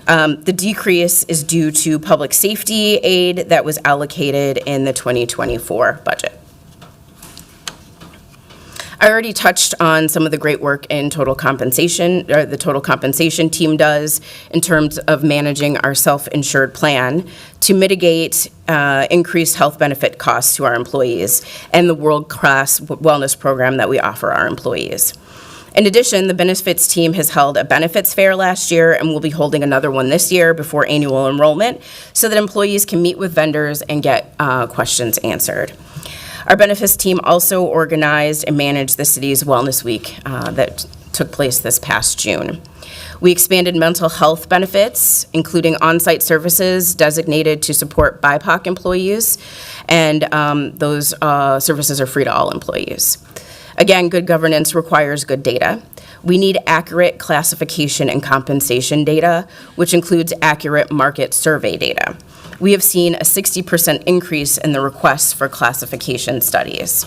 The decrease is due to public safety aid that was allocated in the 2024 budget. I already touched on some of the great work in total compensation, or the total compensation team does in terms of managing our self-insured plan to mitigate increased health benefit costs to our employees and the world-class wellness program that we offer our employees. In addition, the benefits team has held a benefits fair last year and will be holding another one this year before annual enrollment so that employees can meet with vendors and get questions answered. Our benefits team also organized and managed the city's Wellness Week that took place this past June. We expanded mental health benefits, including on-site services designated to support BIPOC employees, and those services are free to all employees. Again, good governance requires good data. We need accurate classification and compensation data, which includes accurate market survey data. We have seen a 60% increase in the requests for classification studies.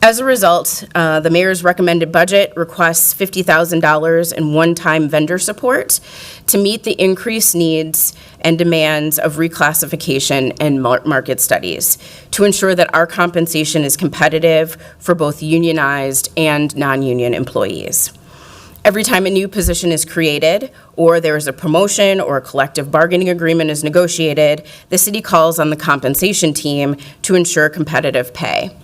As a result, the mayor's recommended budget requests $50,000 in one-time vendor support to meet the increased needs and demands of reclassification and market studies to ensure that our compensation is competitive for both unionized and non-union employees. Every time a new position is created, or there is a promotion or a collective bargaining agreement is negotiated, the city calls on the compensation team to ensure competitive pay.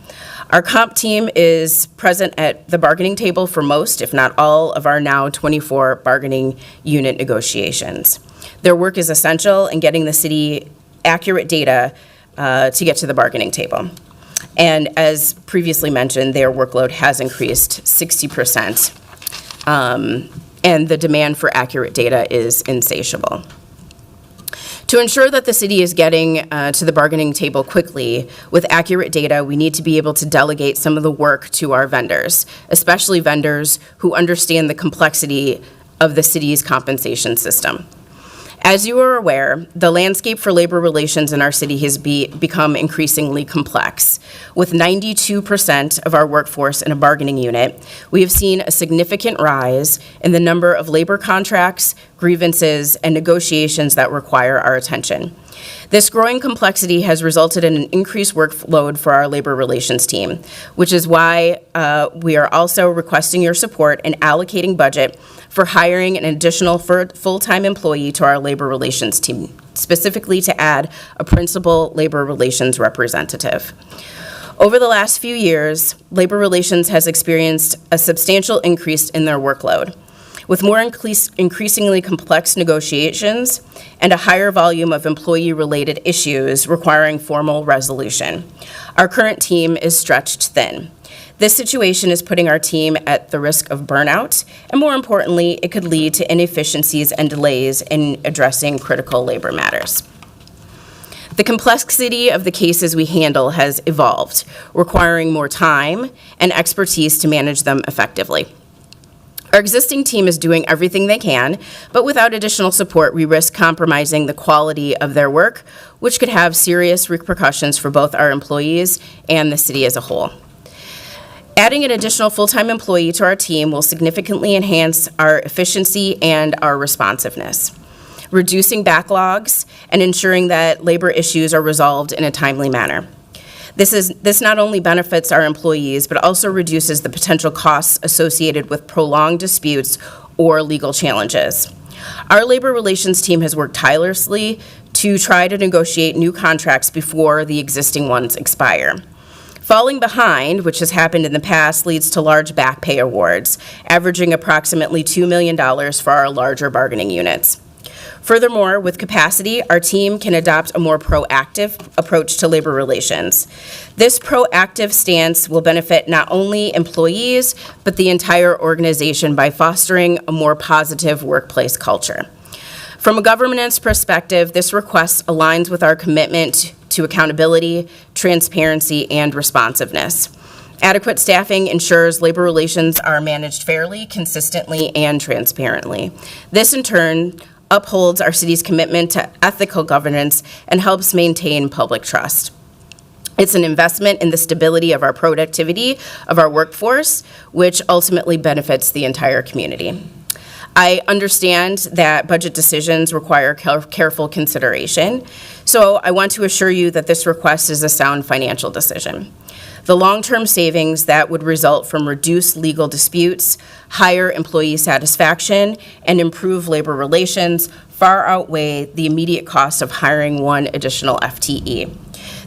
Our comp team is present at the bargaining table for most, if not all, of our now 24 bargaining unit negotiations. Their work is essential in getting the city accurate data to get to the bargaining table. And as previously mentioned, their workload has increased 60%, and the demand for accurate data is insatiable. To ensure that the city is getting to the bargaining table quickly with accurate data, we need to be able to delegate some of the work to our vendors, especially vendors who understand the complexity of the city's compensation system. As you are aware, the landscape for labor relations in our city has become increasingly complex. With 92% of our workforce in a bargaining unit, we have seen a significant rise in the number of labor contracts, grievances, and negotiations that require our attention. This growing complexity has resulted in an increased workload for our labor relations team, which is why we are also requesting your support in allocating budget for hiring an additional full-time employee to our labor relations team, specifically to add a principal labor relations representative. Over the last few years, labor relations has experienced a substantial increase in their workload. With more increasingly complex negotiations and a higher volume of employee-related issues requiring formal resolution, our current team is stretched thin. This situation is putting our team at the risk of burnout, and more importantly, it could lead to inefficiencies and delays in addressing critical labor matters. The complexity of the cases we handle has evolved, requiring more time and expertise to manage them effectively. Our existing team is doing everything they can, but without additional support, we risk compromising the quality of their work, which could have serious repercussions for both our employees and the city as a whole. Adding an additional full-time employee to our team will significantly enhance our efficiency and our responsiveness, reducing backlogs and ensuring that labor issues are resolved in a timely manner. This not only benefits our employees, but also reduces the potential costs associated with prolonged disputes or legal challenges. Our labor relations team has worked tirelessly to try to negotiate new contracts before the existing ones expire. Falling behind, which has happened in the past, leads to large back pay awards, averaging approximately $2 million for our larger bargaining units. Furthermore, with capacity, our team can adopt a more proactive approach to labor relations. This proactive stance will benefit not only employees, but the entire organization by fostering a more positive workplace culture. From a governance perspective, this request aligns with our commitment to accountability, transparency, and responsiveness. Adequate staffing ensures labor relations are managed fairly, consistently, and transparently. This, in turn, upholds our city's commitment to ethical governance and helps maintain public trust. It's an investment in the stability of our productivity of our workforce, which ultimately benefits the entire community. I understand that budget decisions require careful consideration, so I want to assure you that this request is a sound financial decision. The long-term savings that would result from reduced legal disputes, higher employee satisfaction, and improved labor relations far outweigh the immediate cost of hiring one additional FTE.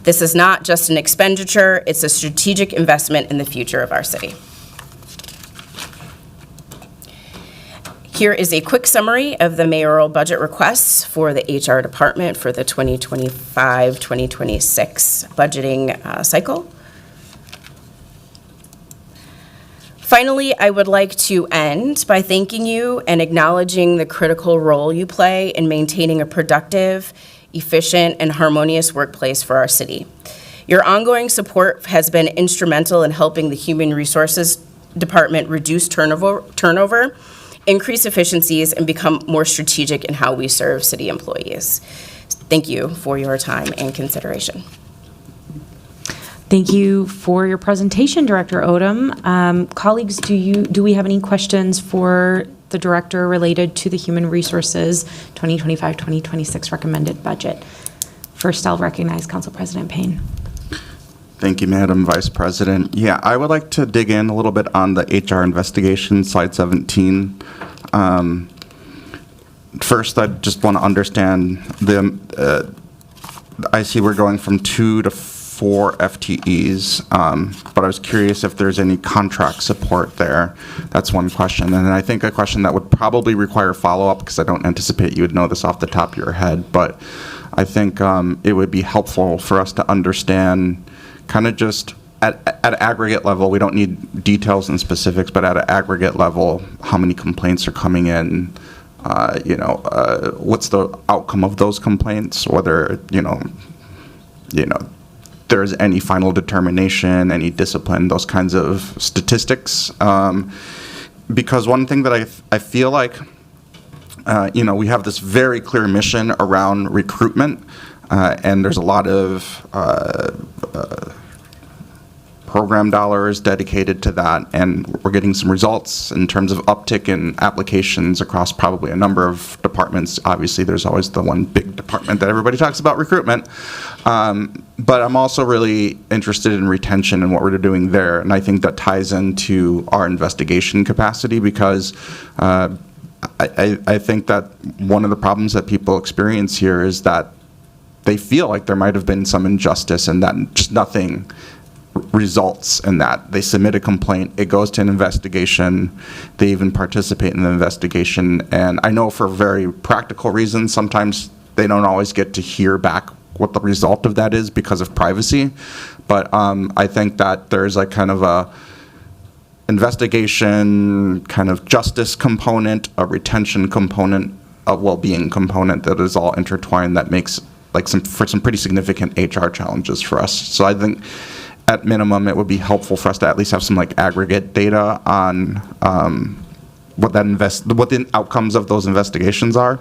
This is not just an expenditure, it's a strategic investment in the future of our city. Here is a quick summary of the mayoral budget requests for the HR department for the 2025-2026 budgeting cycle. Finally, I would like to end by thanking you and acknowledging the critical role you play in maintaining a productive, efficient, and harmonious workplace for our city. Your ongoing support has been instrumental in helping the human resources department reduce turnover, increase efficiencies, and become more strategic in how we serve city employees. Thank you for your time and consideration. Thank you for your presentation, Director Odom. Colleagues, do we have any questions for the director related to the Human Resources 2025-2026 recommended budget? First, I'll recognize Council President Payne. Thank you, Madam Vice President. Yeah, I would like to dig in a little bit on the HR investigation, slide 17. First, I just want to understand I see we're going from 2 to 4 FTEs, but I was curious if there's any contract support there. That's one question. And then I think a question that would probably require follow-up, because I don't anticipate you would know this off the top of your head, but I think it would be helpful for us to understand kind of just at aggregate level, we don't need details and specifics, but at an aggregate level, how many complaints are coming in, what's the outcome of those complaints, whether, there's any final determination, any discipline, those kinds of statistics. Because one thing that I feel like, we have this very clear mission around recruitment, and there's a lot of program dollars dedicated to that, and we're getting some results in terms of uptick in applications across probably a number of departments. Obviously, there's always the one big department that everybody talks about, recruitment. But I'm also really interested in retention and what we're doing there, and I think that ties into our investigation capacity, because I think that one of the problems that people experience here is that they feel like there might have been some injustice and that just nothing results in that. They submit a complaint, it goes to an investigation, they even participate in the investigation, and I know for very practical reasons, sometimes they don't always get to hear back what the result of that is because of privacy, but I think that there's like kind of a investigation, kind of justice component, a retention component, a well-being component that is all intertwined that makes like some pretty significant HR challenges for us. So I think at minimum, it would be helpful for us to at least have some like aggregate data on what the outcomes of those investigations are,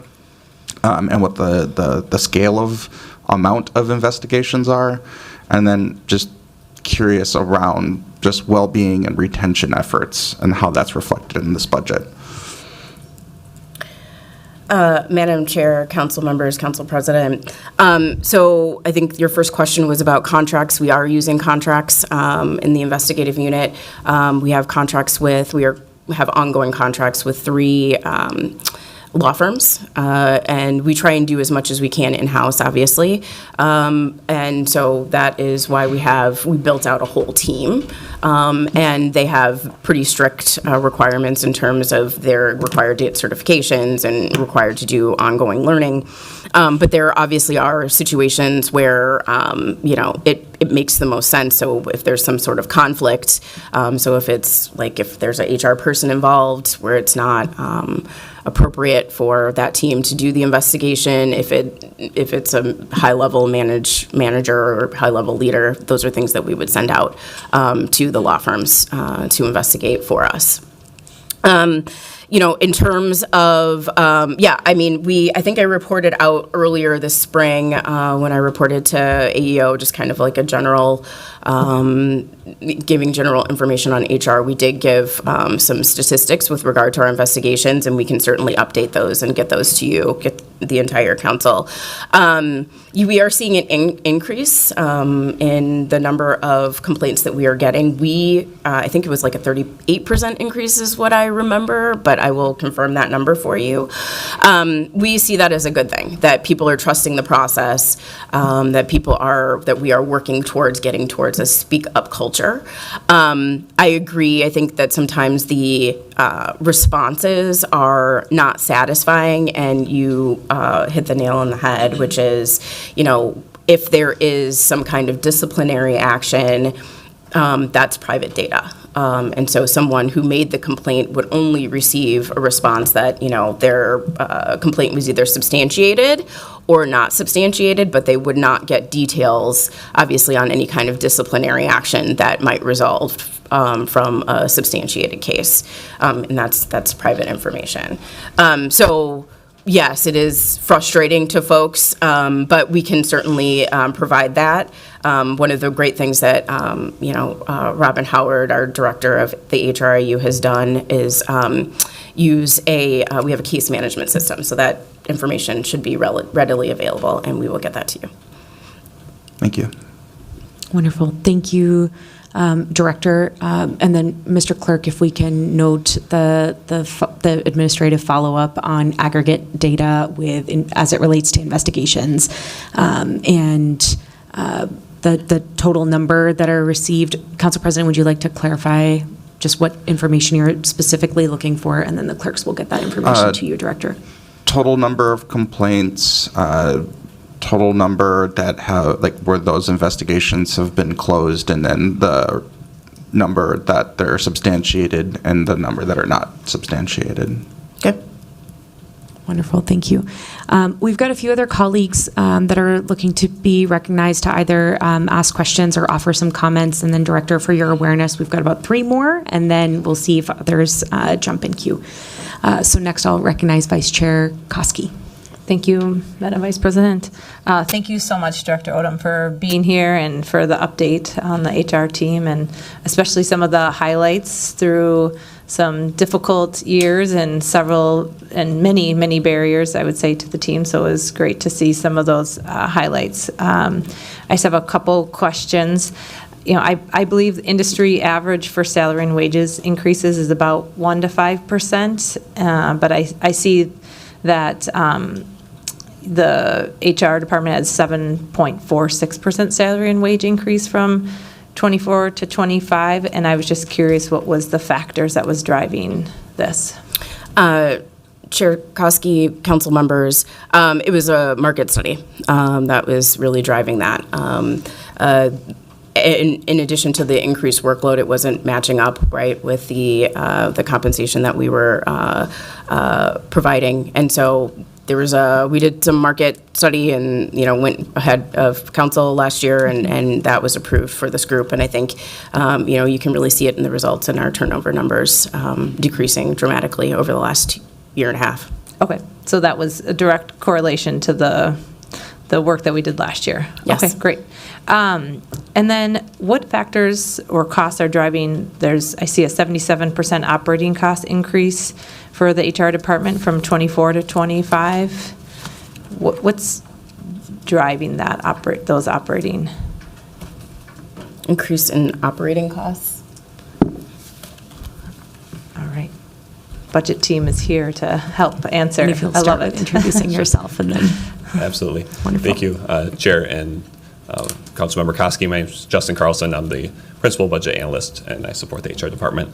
and what the scale of amount of investigations are, and then just curious around just well-being and retention efforts and how that's reflected in this budget. Madam Chair, council members, council president. So I think your first question was about contracts. We are using contracts in the investigative unit. We have ongoing contracts with 3 law firms, and we try and do as much as we can in-house, obviously. And so that is why we built out a whole team, and they have pretty strict requirements in terms of their required date certifications and required to do ongoing learning. But there obviously are situations where, it makes the most sense. So if there's some sort of conflict, so if it's like if there's a HR person involved where it's not appropriate for that team to do the investigation, if it's a high-level manager or high-level leader, those are things that we would send out to the law firms to investigate for us. In terms of, I think I reported out earlier this spring when I reported to AEO, just kind of like a general, giving general information on HR. We did give some statistics with regard to our investigations, and we can certainly update those and get those to you, get the entire council. We are seeing an increase in the number of complaints that we are getting. I think it was like a 38% increase is what I remember, but I will confirm that number for you. We see that as a good thing, that people are trusting the process, that we are working towards getting towards a speak up culture. I agree. I think that sometimes the responses are not satisfying, and you hit the nail on the head, which is, if there is some kind of disciplinary action, that's private data. And so someone who made the complaint would only receive a response that, their complaint was either substantiated or not substantiated, but they would not get details, obviously, on any kind of disciplinary action that might result from a substantiated case, and that's private information. So yes, it is frustrating to folks, but we can certainly provide that. One of the great things that Robin Howard, our director of the HRIU, has done is we have a case management system, so that information should be readily available, and we will get that to you. Thank you. Wonderful. Thank you, Director. And then, Mr. Clerk, if we can note the administrative follow-up on aggregate data as it relates to investigations, and the total number that are received. Council President, would you like to clarify just what information you're specifically looking for? And then the clerks will get that information to you, Director. Total number of complaints, total number that where those investigations have been closed, and then the number that they're substantiated and the number that are not substantiated. Okay. Wonderful, thank you. We've got a few other colleagues that are looking to be recognized to either ask questions or offer some comments. And then, Director, for your awareness, we've got about 3 more, and then we'll see if others jump in queue. So next, I'll recognize Vice Chair Koski. Thank you, Madam Vice President. Thank you so much, Director Odom, for being here and for the update on the HR team, and especially some of the highlights through some difficult years and many barriers, I would say, to the team. So it was great to see some of those highlights. I just have a couple questions. I believe the industry average for salary and wages increases is about 1% to 5%, but I see that the HR department has 7.46% salary and wage increase from 24 to 25, and I was just curious what was the factors that was driving this. Chair Koski, council members, it was a market study that was really driving that. In addition to the increased workload, it wasn't matching up right with the compensation that we were providing, and so we did some market study and went ahead of council last year, and that was approved for this group. And I think you can really see it in the results in our turnover numbers decreasing dramatically over the last year and a half. Okay, so that was a direct correlation to the work that we did last year. Yes. Okay, great. And then what factors or costs are driving, I see a 77% operating cost increase for the HR department from 24 to 25. What's driving those operating? Increase in operating costs. All right. Budget team is here to help answer. And if you'll I start love with it. introducing yourself and then. Absolutely. Wonderful. Thank you, Chair and Councilmember Koski. My name is Justin Carlson. I'm the Principal Budget Analyst, and I support the HR department.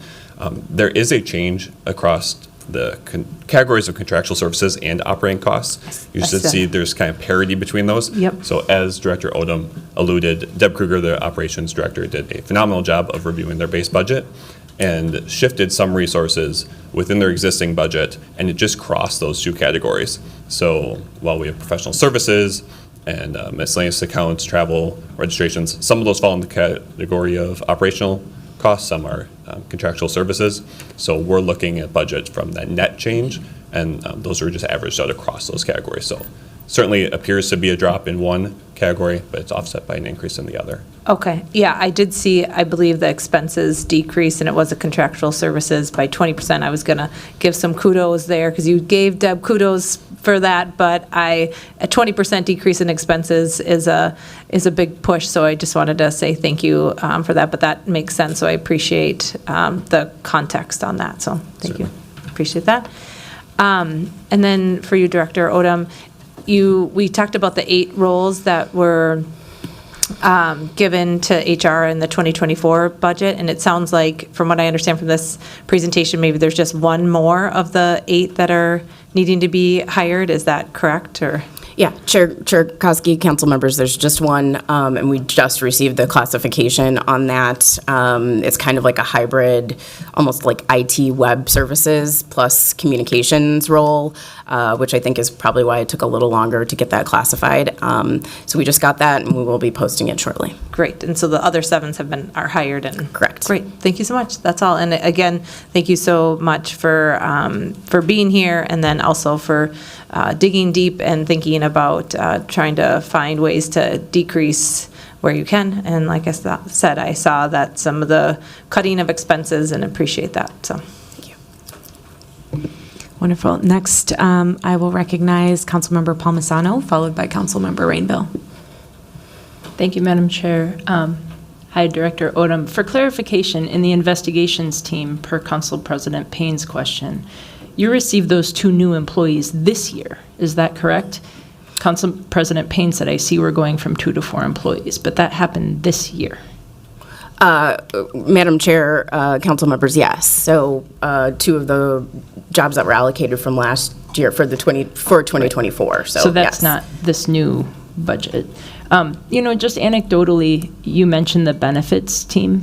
There is a change across the categories of contractual services and operating costs. You should see there's kind of parity between those. Yep. So as Director Odom alluded, Deb Kruger, the Operations Director, did a phenomenal job of reviewing their base budget and shifted some resources within their existing budget, and it just crossed those 2 categories. So while we have professional services and miscellaneous accounts, travel, registrations, some of those fall in the category of operational costs, some are contractual services. So we're looking at budget from that net change, and those are just averaged out across those categories. So certainly it appears to be a drop in one category, but it's offset by an increase in the other. Okay, yeah, I did see, I believe the expenses decreased, and it was a contractual services by 20%. I was gonna give some kudos there, because you gave Deb kudos for that, but a 20% decrease in expenses is a big push, so I just wanted to say thank you for that, but that makes sense, so I appreciate the context on that, so thank you. Appreciate that. And then for you, Director Odom, we talked about the 8 roles that were given to HR in the 2024 budget, and it sounds like, from what I understand from this presentation, maybe there's just one more of the 8 that are needing to be hired. Is that correct, or? Yeah, Chair Koski, council members, there's just one, and we just received the classification on that. It's kind of like a hybrid, almost like IT web services plus communications role. which I think is probably why it took a little longer to get that classified. So we just got that, and we will be posting it shortly. Great. And so the other 7 are hired and. Correct. Great. Thank you so much. That's all. And again, thank you so much for being here, and then also for digging deep and thinking about trying to find ways to decrease where you can. And like I said, I saw that some of the cutting of expenses and appreciate that. So. Thank you. Wonderful. Next, I will recognize Councilmember Palmisano, followed by Councilmember Rainville. Thank you, Madam Chair. Hi, Director Odom. For clarification, in the investigations team, per Council President Payne's question, you received those 2 new employees this year. Is that correct? Council President Payne said, I see we're going from 2 to 4 employees, but that happened this year. Madam Chair, council members, yes. So 2 of the jobs that were allocated from last year for 2024. So that's yes. not this new budget. Just anecdotally, you mentioned the benefits team.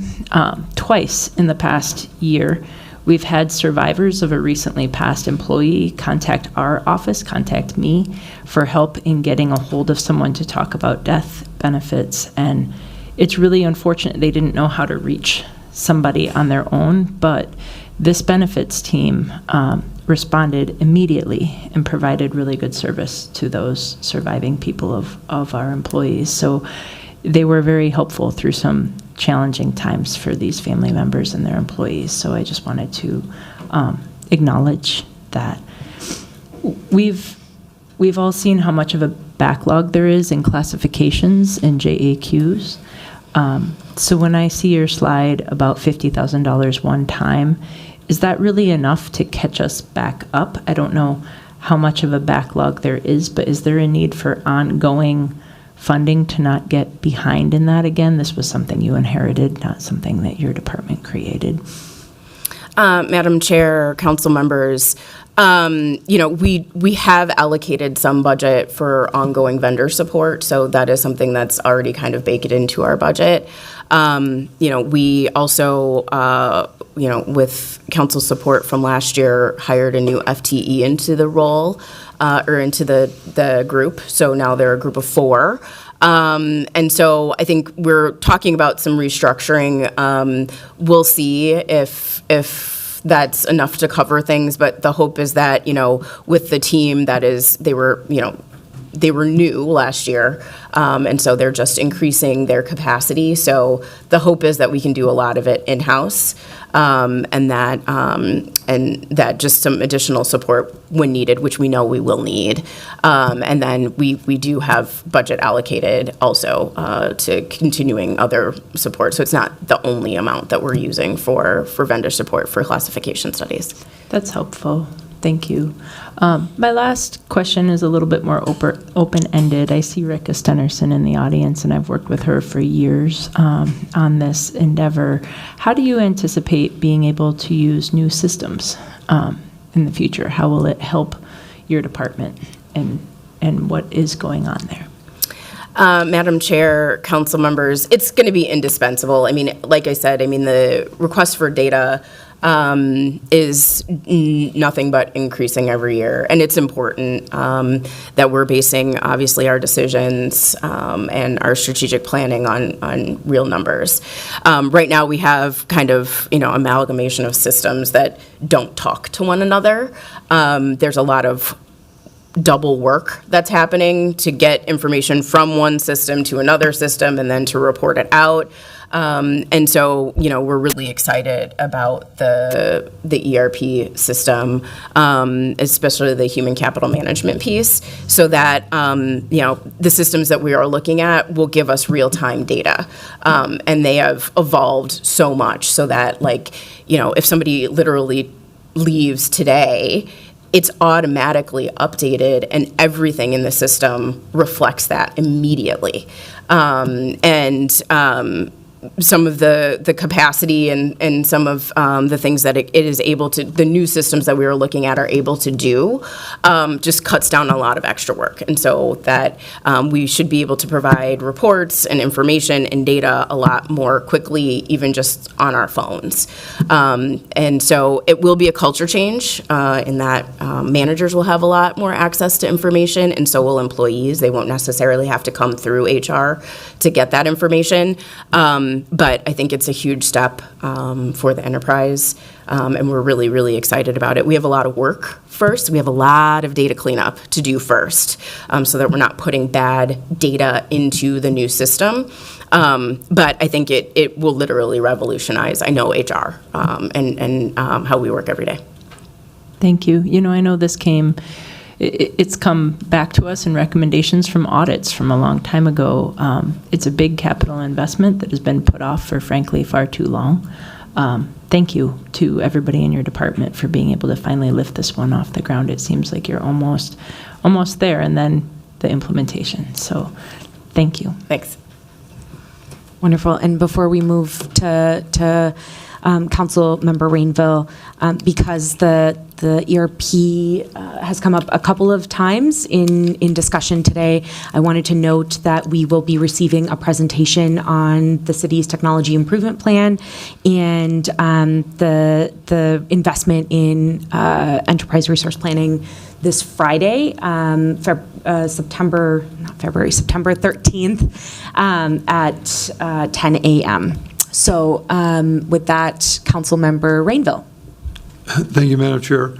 Twice in the past year, we've had survivors of a recently passed employee contact me for help in getting a hold of someone to talk about death benefits. And it's really unfortunate they didn't know how to reach somebody on their own, but this benefits team responded immediately and provided really good service to those surviving people of our employees. So they were very helpful through some challenging times for these family members and their employees. So I just wanted to acknowledge that. We've all seen how much of a backlog there is in classifications and JAQs. So when I see your slide about $50,000 one time, is that really enough to catch us back up? I don't know how much of a backlog there is, but is there a need for ongoing funding to not get behind in that again? This was something you inherited, not something that your department created. Madam Chair, council members, we have allocated some budget for ongoing vendor support, so that is something that's already kind of baked into our budget. We also, with council support from last year, hired a new FTE into the role, or into the group. So now they're a group of 4. And so I think we're talking about some restructuring. We'll see if that's enough to cover things, but the hope is that, with the team they were new last year, and so they're just increasing their capacity. So the hope is that we can do a lot of it in-house, and that just some additional support when needed, which we know we will need. And then we do have budget allocated also to continuing other support. So it's not the only amount that we're using for vendor support for classification studies. That's helpful. Thank you. My last question is a little bit more open-ended. I see Rika Stenerson in the audience, and I've worked with her for years on this endeavor. How do you anticipate being able to use new systems in the future? How will it help your department, and what is going on there? Madam Chair, council members, it's going to be indispensable. I mean, like I said, the request for data is nothing but increasing every year. And it's important that we're basing, obviously, our decisions and our strategic planning on real numbers. Right now, we have kind of, amalgamation of systems that don't talk to one another. There's a lot of double work that's happening to get information from one system to another system and then to report it out. And so, we're really excited about the ERP system, especially the human capital management piece, so that, the systems that we are looking at will give us real-time data. And they have evolved so much so that, if somebody literally leaves today, it's automatically updated and everything in the system reflects that immediately. some of the capacity and some of the things that it is able to, the new systems that we were looking at are able to do, just cuts down a lot of extra work. And so that we should be able to provide reports and information and data a lot more quickly, even just on our phones. And so it will be a culture change in that managers will have a lot more access to information, and so will employees. They won't necessarily have to come through HR to get that information. But I think it's a huge step for the enterprise, and we're really, really excited about it. We have a lot of work first. We have a lot of data cleanup to do first, so that we're not putting bad data into the new system. But I think it will literally revolutionize, I know, HR and how we work every day. Thank you. You know, I know this it's come back to us in recommendations from audits from a long time ago. It's a big capital investment that has been put off for, frankly, far too long. Thank you to everybody in your department for being able to finally lift this one off the ground. It seems like you're almost there, and then the implementation. So thank you. Thanks. Wonderful. And before we move to Council Member Rainville, because the ERP has come up a couple of times in discussion today, I wanted to note that we will be receiving a presentation on the city's technology improvement plan and the investment in enterprise resource planning this Friday, September 13th at 10 a.m. So with that, Council Member Rainville. Thank you, Madam Chair.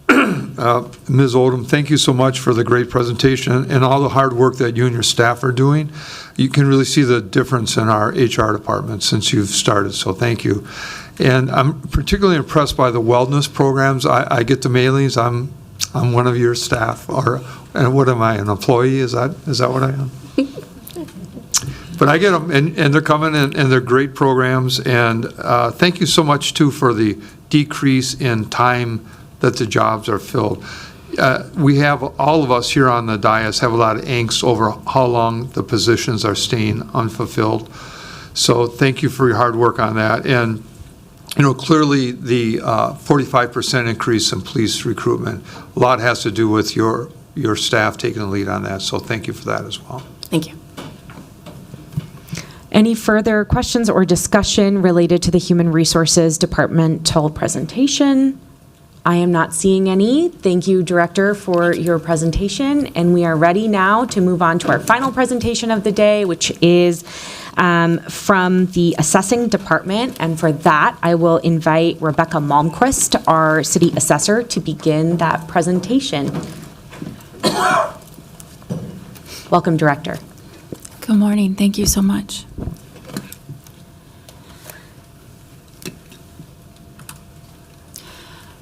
Ms. Odom, thank you so much for the great presentation and all the hard work that you and your staff are doing. You can really see the difference in our HR department since you've started, so thank you. And I'm particularly impressed by the wellness programs. I get the mailings. I'm one of your staff, and what am I, an employee? Is that what I am? But I get them, and they're coming, and they're great programs. And thank you so much, too, for the decrease in time that the jobs are filled. We have, all of us here on the dais have a lot of angst over how long the positions are staying unfulfilled. So thank you for your hard work on that. And, you know, clearly the 45% increase in police recruitment, a lot has to do with your staff taking the lead on that. So thank you for that as well. Thank you. Any further questions or discussion related to the Human Resources Departmental presentation? I am not seeing any. Thank you, Director, for your presentation. And we are ready now to move on to our final presentation of the day, which is from the Assessing Department. And for that, I will invite Rebecca Malmquist, our City Assessor, to begin that presentation. Welcome, Director. Good morning. Thank you so much.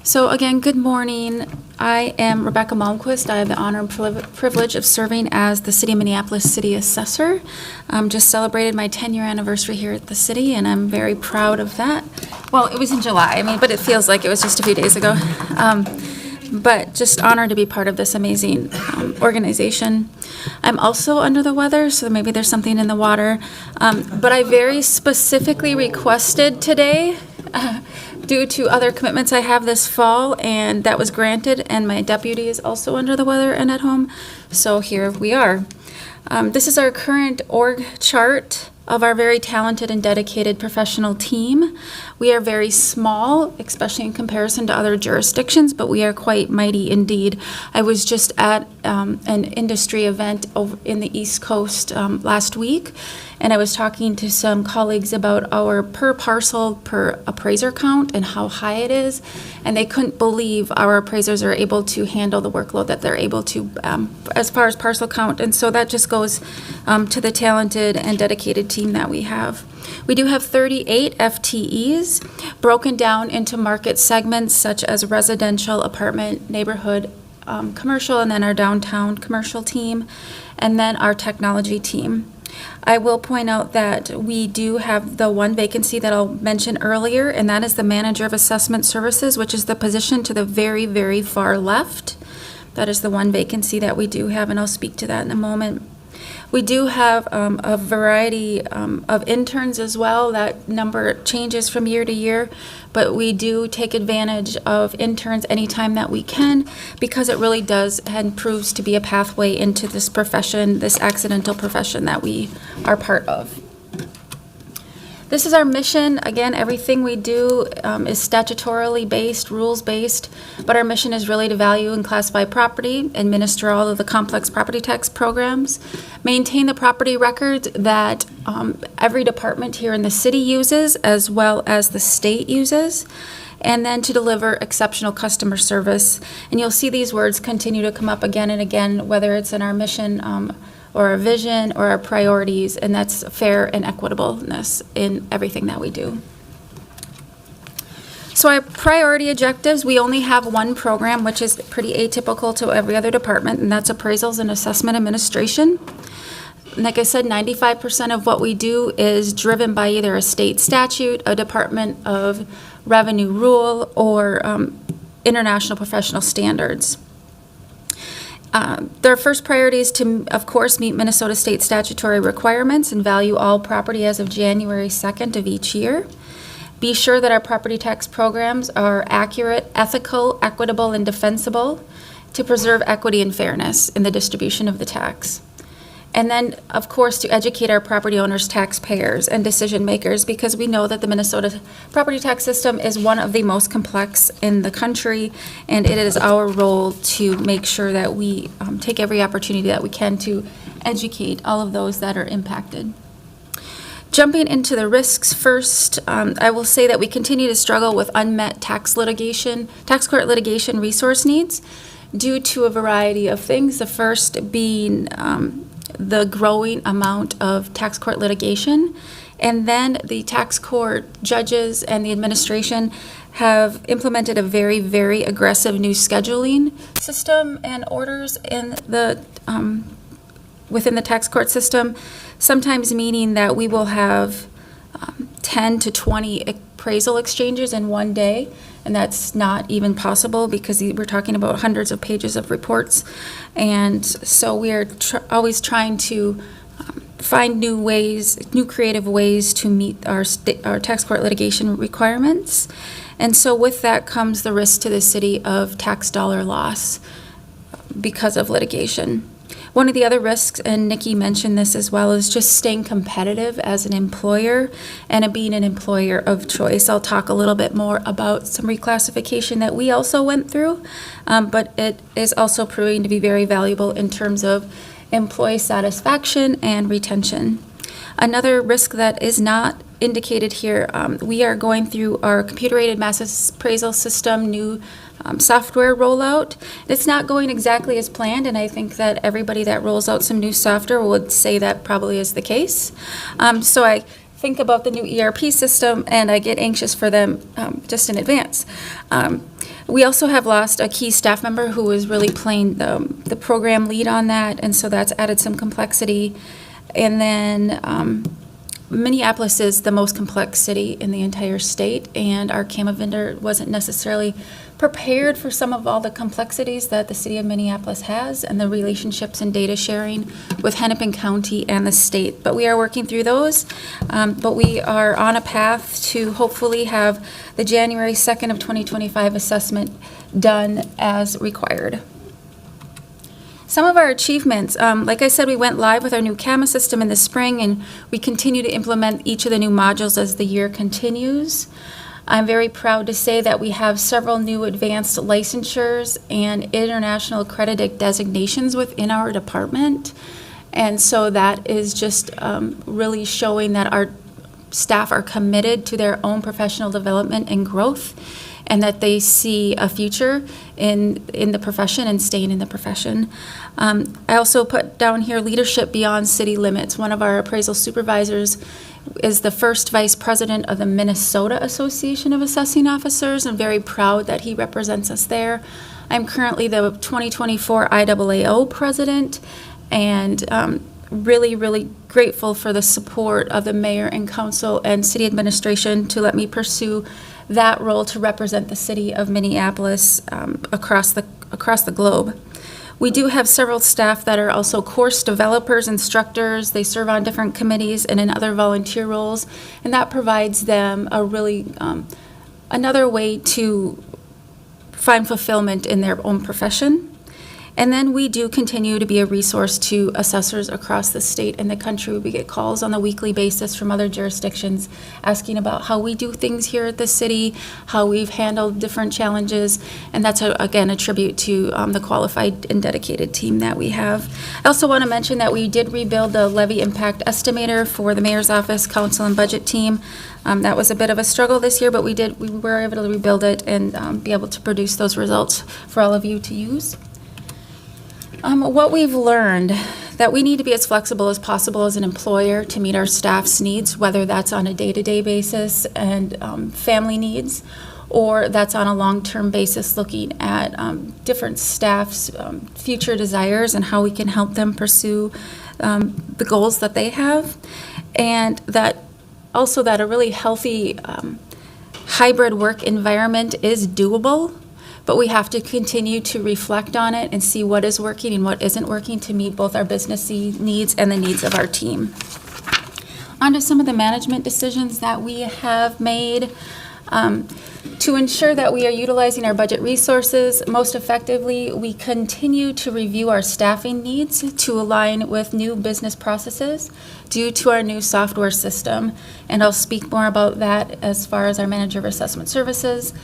So again, good morning. I am Rebecca Malmquist. I have the honor and privilege of serving as the City of Minneapolis City Assessor. Just celebrated my 10-year anniversary here at the city, and I'm very proud of that. Well, it was in July, but it feels like it was just a few days ago. But just honored to be part of this amazing organization. I'm also under the weather, so maybe there's something in the water. But I very specifically requested today, due to other commitments I have this fall, and that was granted, and my deputy is also under the weather and at home. So here we are. This is our current org chart of our very talented and dedicated professional team. We are very small, especially in comparison to other jurisdictions, but we are quite mighty indeed. I was just at an industry event over in the East Coast last week, and I was talking to some colleagues about our per parcel per appraiser count and how high it is, and they couldn't believe our appraisers are able to handle the workload that they're able to as far as parcel count, and so that just goes to the talented and dedicated team that we have. We do have 38 FTEs broken down into market segments such as residential, apartment, neighborhood, commercial, and then our downtown commercial team, and then our technology team. I will point out that we do have the one vacancy that I'll mention earlier, and that is the Manager of Assessment Services, which is the position to the very, very far left. That is the one vacancy that we do have, and I'll speak to that in a moment. We do have a variety of interns as well. That number changes from year to year, but we do take advantage of interns anytime that we can because it really does and proves to be a pathway into this profession, this accidental profession that we are part of. This is our mission. Again, everything we do is statutorily based, rules based, but our mission is really to value and classify property, administer all of the complex property tax programs, maintain the property records that every department here in the city uses as well as the state uses, and then to deliver exceptional customer service. And you'll see these words continue to come up again and again, whether it's in our mission or our vision or our priorities, and that's fair and equitableness in everything that we do. So our priority objectives, we only have one program, which is pretty atypical to every other department, and that's appraisals and assessment administration. Like I said, 95% of what we do is driven by either a state statute, a Department of Revenue rule, or international professional standards. Their first priority is to, of course, meet Minnesota state statutory requirements and value all property as of January 2nd of each year. Be sure that our property tax programs are accurate, ethical, equitable, and defensible to preserve equity and fairness in the distribution of the tax. And then, of course, to educate our property owners, taxpayers, and decision makers, because we know that the Minnesota property tax system is one of the most complex in the country, and it is our role to make sure that we take every opportunity that we can to educate all of those that are impacted. Jumping into the risks first, I will say that we continue to struggle with unmet tax court litigation resource needs due to a variety of things. The first being the growing amount of tax court litigation, and then the tax court judges and the administration have implemented a very, very aggressive new scheduling system and orders in the within the tax court system, sometimes meaning that we will have 10 to 20 appraisal exchanges in one day, and that's not even possible because we're talking about hundreds of pages of reports. And so we are always trying to find new ways, new creative ways to meet our tax court litigation requirements. And so with that comes the risk to the city of tax dollar loss because of litigation. One of the other risks, and Nikki mentioned this as well, is just staying competitive as an employer and being an employer of choice. I'll talk a little bit more about some reclassification that we also went through, but it is also proving to be very valuable in terms of employee satisfaction and retention. Another risk that is not indicated here, we are going through our computer-aided mass appraisal system, new software rollout. It's not going exactly as planned, and I think that everybody that rolls out some new software would say that probably is the case. So I think about the new ERP system, and I get anxious for them just in advance. We also have lost a key staff member who was really playing the program lead on that, and so that's added some complexity. And then Minneapolis is the most complex city in the entire state, and our CAMA vendor wasn't necessarily prepared for some of all the complexities that the city of Minneapolis has and the relationships and data sharing with Hennepin County and the state. But we are working through those, but we are on a path to hopefully have the January 2nd of 2025 assessment done as required. Some of our achievements, like I said, we went live with our new CAMA system in the spring, and we continue to implement each of the new modules as the year continues. I'm very proud to say that we have several new advanced licensures and international accredited designations within our department. And so that is just really showing that our staff are committed to their own professional development and growth, and that they see a future in the profession and staying in the profession. I also put down here leadership beyond city limits. One of our appraisal supervisors is the first vice president of the Minnesota Association of Assessing Officers. I'm very proud that he represents us there. I'm currently the 2024 IAAO president, and really, really grateful for the support of the mayor and council and city administration to let me pursue that role to represent the city of Minneapolis across the globe. We do have several staff that are also course developers, instructors. They serve on different committees and in other volunteer roles, and that provides them a really another way to find fulfillment in their own profession. And then we do continue to be a resource to assessors across the state and the country. We get calls on a weekly basis from other jurisdictions asking about how we do things here at the city, how we've handled different challenges, and that's, again, a tribute to the qualified and dedicated team that we have. I also want to mention that we did rebuild the levy impact estimator for the mayor's office, council, and budget team. That was a bit of a struggle this year, but we were able to rebuild it and be able to produce those results for all of you to use. What we've learned, that we need to be as flexible as possible as an employer to meet our staff's needs, whether that's on a day-to-day basis and family needs, or that's on a long-term basis looking at different staff's future desires and how we can help them pursue the goals that they have. And that also that a really healthy hybrid work environment is doable, but we have to continue to reflect on it and see what is working and what isn't working to meet both our business needs and the needs of our team. On to some of the management decisions that we have made. To ensure that we are utilizing our budget resources most effectively, we continue to review our staffing needs to align with new business processes due to our new software system. And I'll speak more about that as far as our manager of assessment services.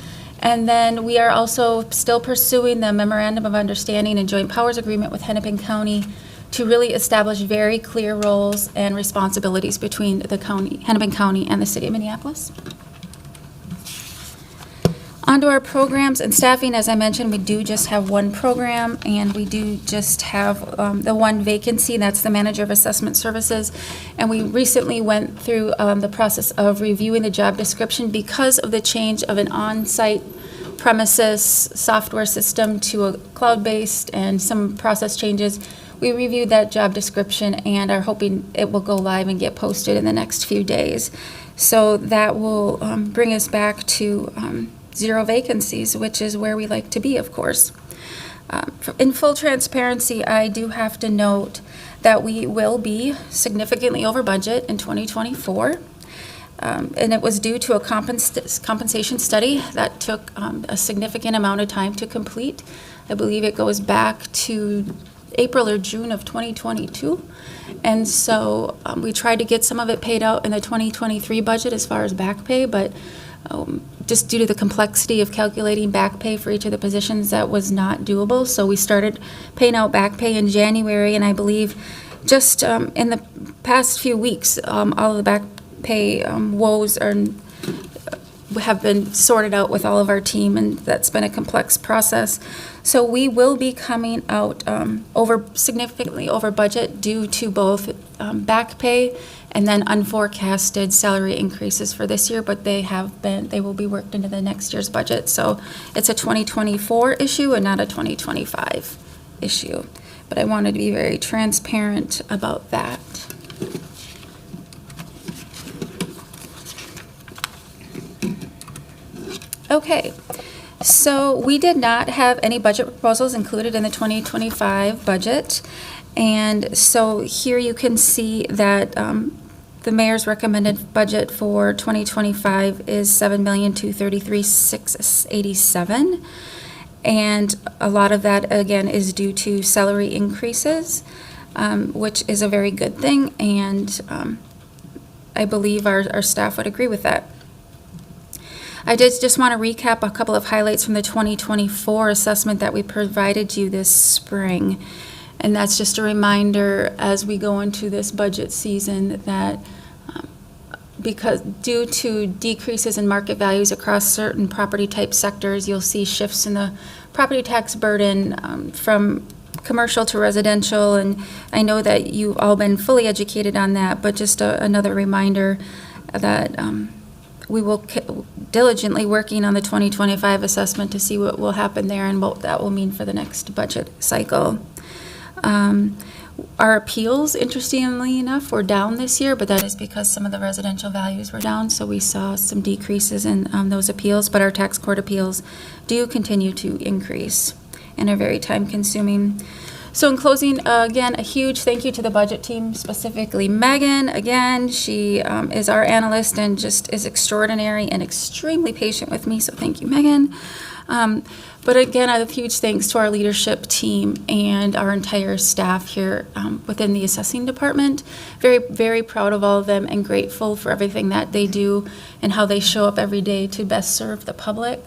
And then we are also still pursuing the Memorandum of Understanding and Joint Powers Agreement with Hennepin County to really establish very clear roles and responsibilities between the county, Hennepin County, and the city of Minneapolis. Onto our programs and staffing, as I mentioned, we do just have one program, and we do just have the one vacancy, that's the Manager of Assessment Services. And we recently went through the process of reviewing the job description because of the change of an on-site premises software system to a cloud-based and some process changes. We reviewed that job description and are hoping it will go live and get posted in the next few days. So that will bring us back to 0 vacancies, which is where we like to be, of course. In full transparency, I do have to note that we will be significantly over budget in 2024. And it was due to a compensation study that took a significant amount of time to complete. I believe it goes back to April or June of 2022. And so we tried to get some of it paid out in the 2023 budget as far as back pay, but just due to the complexity of calculating back pay for each of the positions, that was not doable. So we started paying out back pay in January, and I believe just in the past few weeks, all of the back pay woes have been sorted out with all of our team, and that's been a complex process. So we will be coming out significantly over budget due to both back pay and then unforecasted salary increases for this year, but they will be worked into the next year's budget. So it's a 2024 issue and not a 2025 issue. But I wanted to be very transparent about that. Okay, so we did not have any budget proposals included in the 2025 budget. And so here you can see that the mayor's recommended budget for 2025 is $7,233,687. And a lot of that, again, is due to salary increases, which is a very good thing. And I believe our staff would agree with that. I did just want to recap a couple of highlights from the 2024 assessment that we provided you this spring. And that's just a reminder as we go into this budget season that because due to decreases in market values across certain property type sectors, you'll see shifts in the property tax burden from commercial to residential. And I know that you've all been fully educated on that, but just another reminder that we will diligently working on the 2025 assessment to see what will happen there and what that will mean for the next budget cycle. Our appeals, interestingly enough, were down this year, but that is because some of the residential values were down, so we saw some decreases in those appeals, but our tax court appeals do continue to increase. and are very time-consuming. So in closing, again, a huge thank you to the budget team, specifically Megan. Again, she is our analyst and just is extraordinary and extremely patient with me, so thank you, Megan. But again, a huge thanks to our leadership team and our entire staff here within the assessing department. Very, very proud of all of them and grateful for everything that they do and how they show up every day to best serve the public.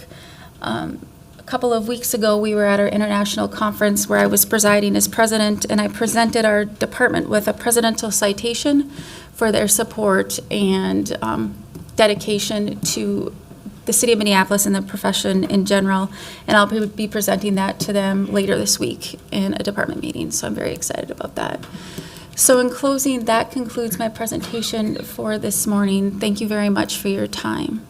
A couple of weeks ago, we were at our international conference where I was presiding as president, and I presented our department with a presidential citation for their support and dedication to the city of Minneapolis and the profession in general, and I'll be presenting that to them later this week in a department meeting, so I'm very excited about that. So in closing, that concludes my presentation for this morning. Thank you very much for your time.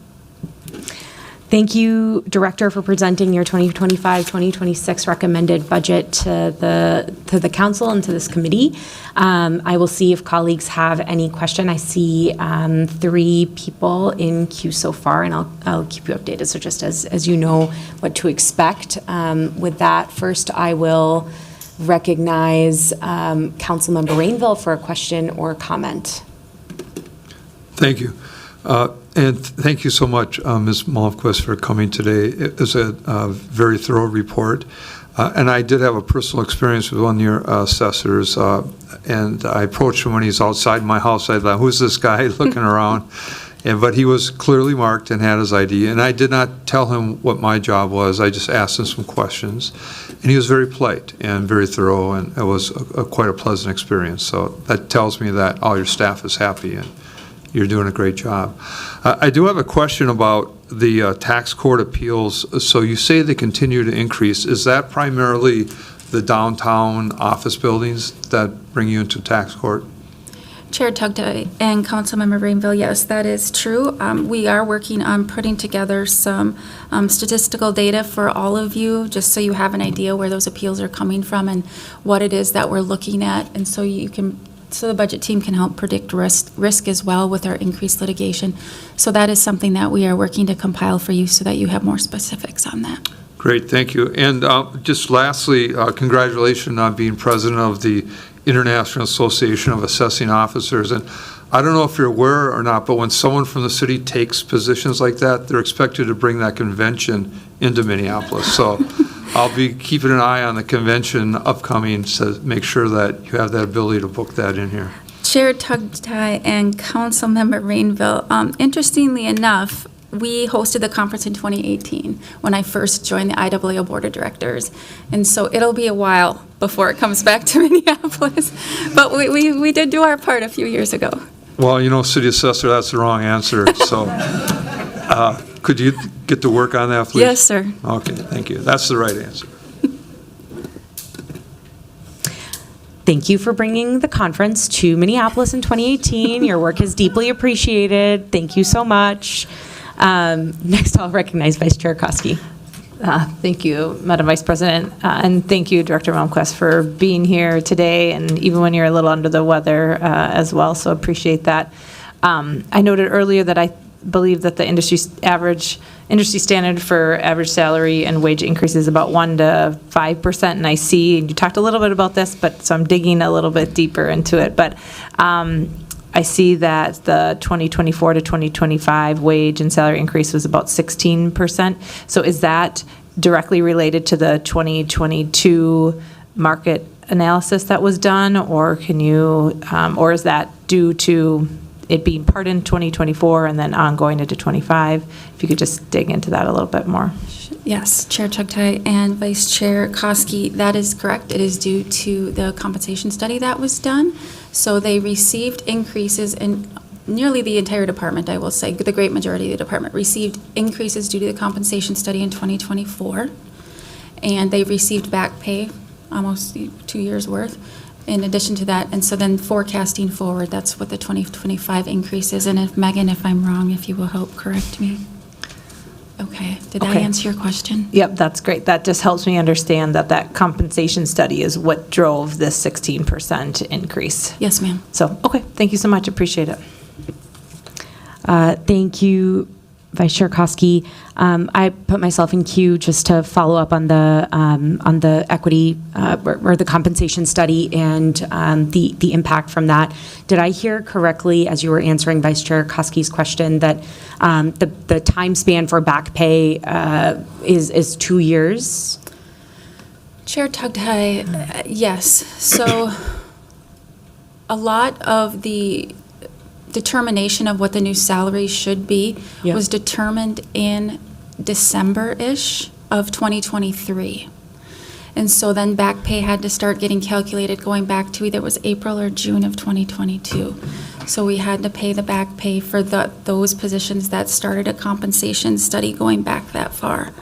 Thank you, Director, for presenting your 2025-2026 recommended budget to the council and to this committee. I will see if colleagues have any question. I see 3 people in queue so far, and I'll keep you updated. So just as you know what to expect. With that, first I will recognize Councilmember Rainville for a question or comment. Thank you. And thank you so much, Ms. Malmquist, for coming today. It was a very thorough report. And I did have a personal experience with one of your assessors, and I approached him when he's outside my house. I thought, who's this guy looking around? But he was clearly marked and had his ID. And I did not tell him what my job was. I just asked him some questions. And he was very polite and very thorough, and it was quite a pleasant experience. So that tells me that all your staff is happy and you're doing a great job. I do have a question about the tax court appeals. So you say they continue to increase. Is that primarily the downtown office buildings that bring you into tax court? Chair Tugday and Councilmember Rainville, yes, that is true. We are working on putting together some statistical data for all of you, just so you have an idea where those appeals are coming from and what it is that we're looking at, and so the budget team can help predict risk as well with our increased litigation. So that is something that we are working to compile for you so that you have more specifics on that. Great, thank you. And just lastly, congratulations on being president of the International Association of Assessing Officers. And I don't know if you're aware or not, but when someone from the city takes positions like that, they're expected to bring that convention into Minneapolis. So I'll be keeping an eye on the convention upcoming to make sure that you have that ability to book that in here. Chair Tugday and Councilmember Rainville, interestingly enough, we hosted the conference in 2018 when I first joined the IAAO Board of Directors. And so it'll be a while before it comes back to Minneapolis. But we did do our part a few years ago. Well, you know, City Assessor, that's the wrong answer. So could you get to work on that, please? Yes, sir. Okay, thank you. That's the right answer. Thank you for bringing the conference to Minneapolis in 2018. Your work is deeply appreciated. Thank you so much. Next, I'll recognize Vice Chair Koski. Thank you, Madam Vice President, and thank you, Director Malmquist, for being here today, and even when you're a little under the weather as well, so appreciate that. I noted earlier that I believe that the industry standard for average salary and wage increase is about 1 to 5%, and I see, and you talked a little bit about this, but so I'm digging a little bit deeper into it, but I see that the 2024 to 2025 wage and salary increase was about 16%. So is that directly related to the 2022 market analysis that was done, or can you, or is that due to it being part in 2024 and then ongoing into 25? If you could just dig into that a little bit more. Yes, Chair Tugday and Vice Chair Koski, that is correct. It is due to the compensation study that was done. So they received increases in nearly the entire department, I will say. The great majority of the department received increases due to the compensation study in 2024. And they received back pay, almost 2 years' worth, in addition to that. And so then forecasting forward, that's what the 2025 increase is. And if Megan, if I'm wrong, if you will help correct me. Okay, did I answer your question? Yep, that's great. That just helps me understand that that compensation study is what drove this 16% increase. Yes, ma'am. So, okay, thank you so much. Appreciate it. Thank you, Vice Chair Koski, I put myself in queue just to follow up on the equity or the compensation study and the impact from that. Did I hear correctly as you were answering Vice Chair Koski's question that the time span for back pay is 2 years? Chair Tugtai, yes. So a lot of the determination of what the new salary should be Yep. was determined in December-ish of 2023. And so then back pay had to start getting calculated going back to either it was April or June of 2022. So we had to pay the back pay for those positions that started a compensation study going back that far.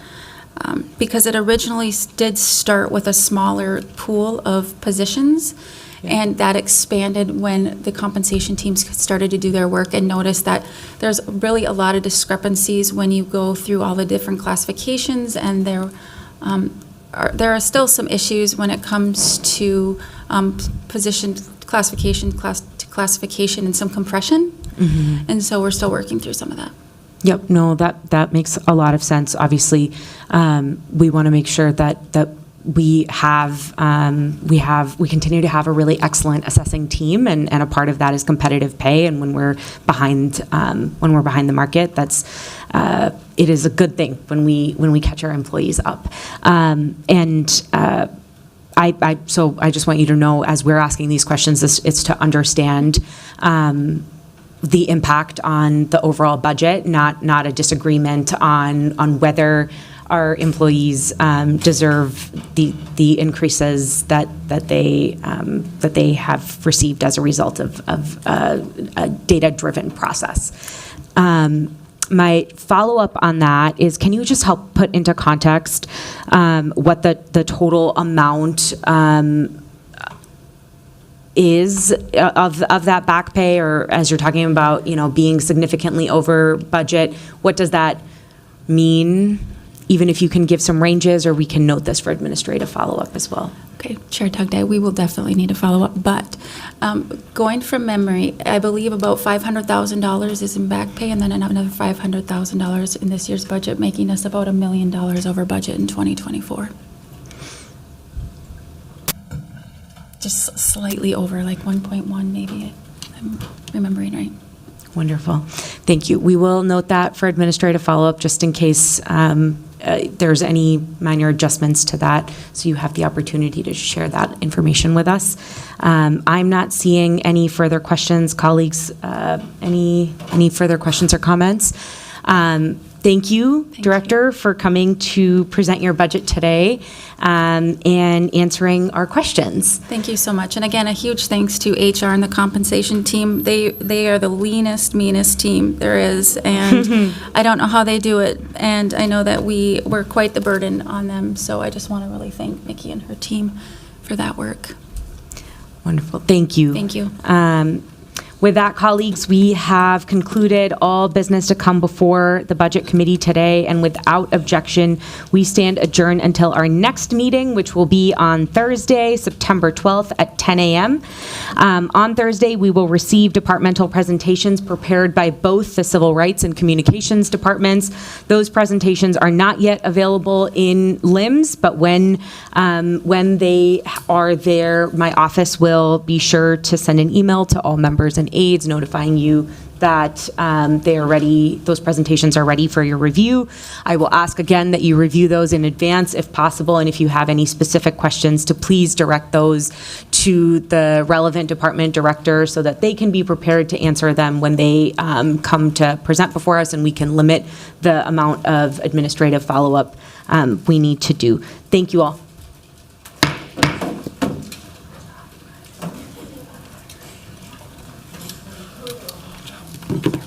Because it originally did start with a smaller pool of positions, and that expanded when the compensation teams started to do their work and noticed that there's really a lot of discrepancies when you go through all the different classifications, and there are still some issues when it comes to position classification to classification and some compression. And so we're still working through some of that. Yep, no, that makes a lot of sense. Obviously, we want to make sure that we continue to have a really excellent assessing team, and a part of that is competitive pay. And when we're behind the market, it is a good thing when we catch our employees up. So I just want you to know, as we're asking these questions, it's to understand the impact on the overall budget, not a disagreement on whether our employees deserve the increases that they have received as a result of a data-driven process. My follow-up on that is, can you just help put into context what the total amount is of that back pay, or as you're talking about, being significantly over budget, what does that mean? Even if you can give some ranges, or we can note this for administrative follow-up as well. Okay, Chair Tugday, we will definitely need a follow-up, but going from memory, I believe about $500,000 is in back pay, and then another $500,000 in this year's budget, making us about $1 million over budget in 2024. Just slightly over, like 1.1 maybe, I'm remembering right. Wonderful. Thank you. We will note that for administrative follow-up, just in case there's any minor adjustments to that, so you have the opportunity to share that information with us. I'm not seeing any further questions. Colleagues, any further questions or comments? Thank you, Director, for coming to present your budget today and answering our questions. Thank you so much. And again, a huge thanks to HR and the compensation team. They are the leanest, meanest team there is, and I don't know how they do it. And I know that we're quite the burden on them. So I just want to really thank Nikki and her team for that work. Wonderful. Thank you. Thank you. With that, colleagues, we have concluded all business to come before the Budget Committee today, and without objection, we stand adjourned until our next meeting, which will be on Thursday, September 12th at 10 a.m. On Thursday, we will receive departmental presentations prepared by both the Civil Rights and Communications departments. Those presentations are not yet available in LIMS, but when they are there, my office will be sure to send an email to all members and aides notifying you that they are ready, those presentations are ready for your review. I will ask again that you review those in advance if possible, and if you have any specific questions, to please direct those to the relevant department director so that they can be prepared to answer them when they come to present before us, and we can limit the amount of administrative follow-up we need to do. Thank you all. Thank you.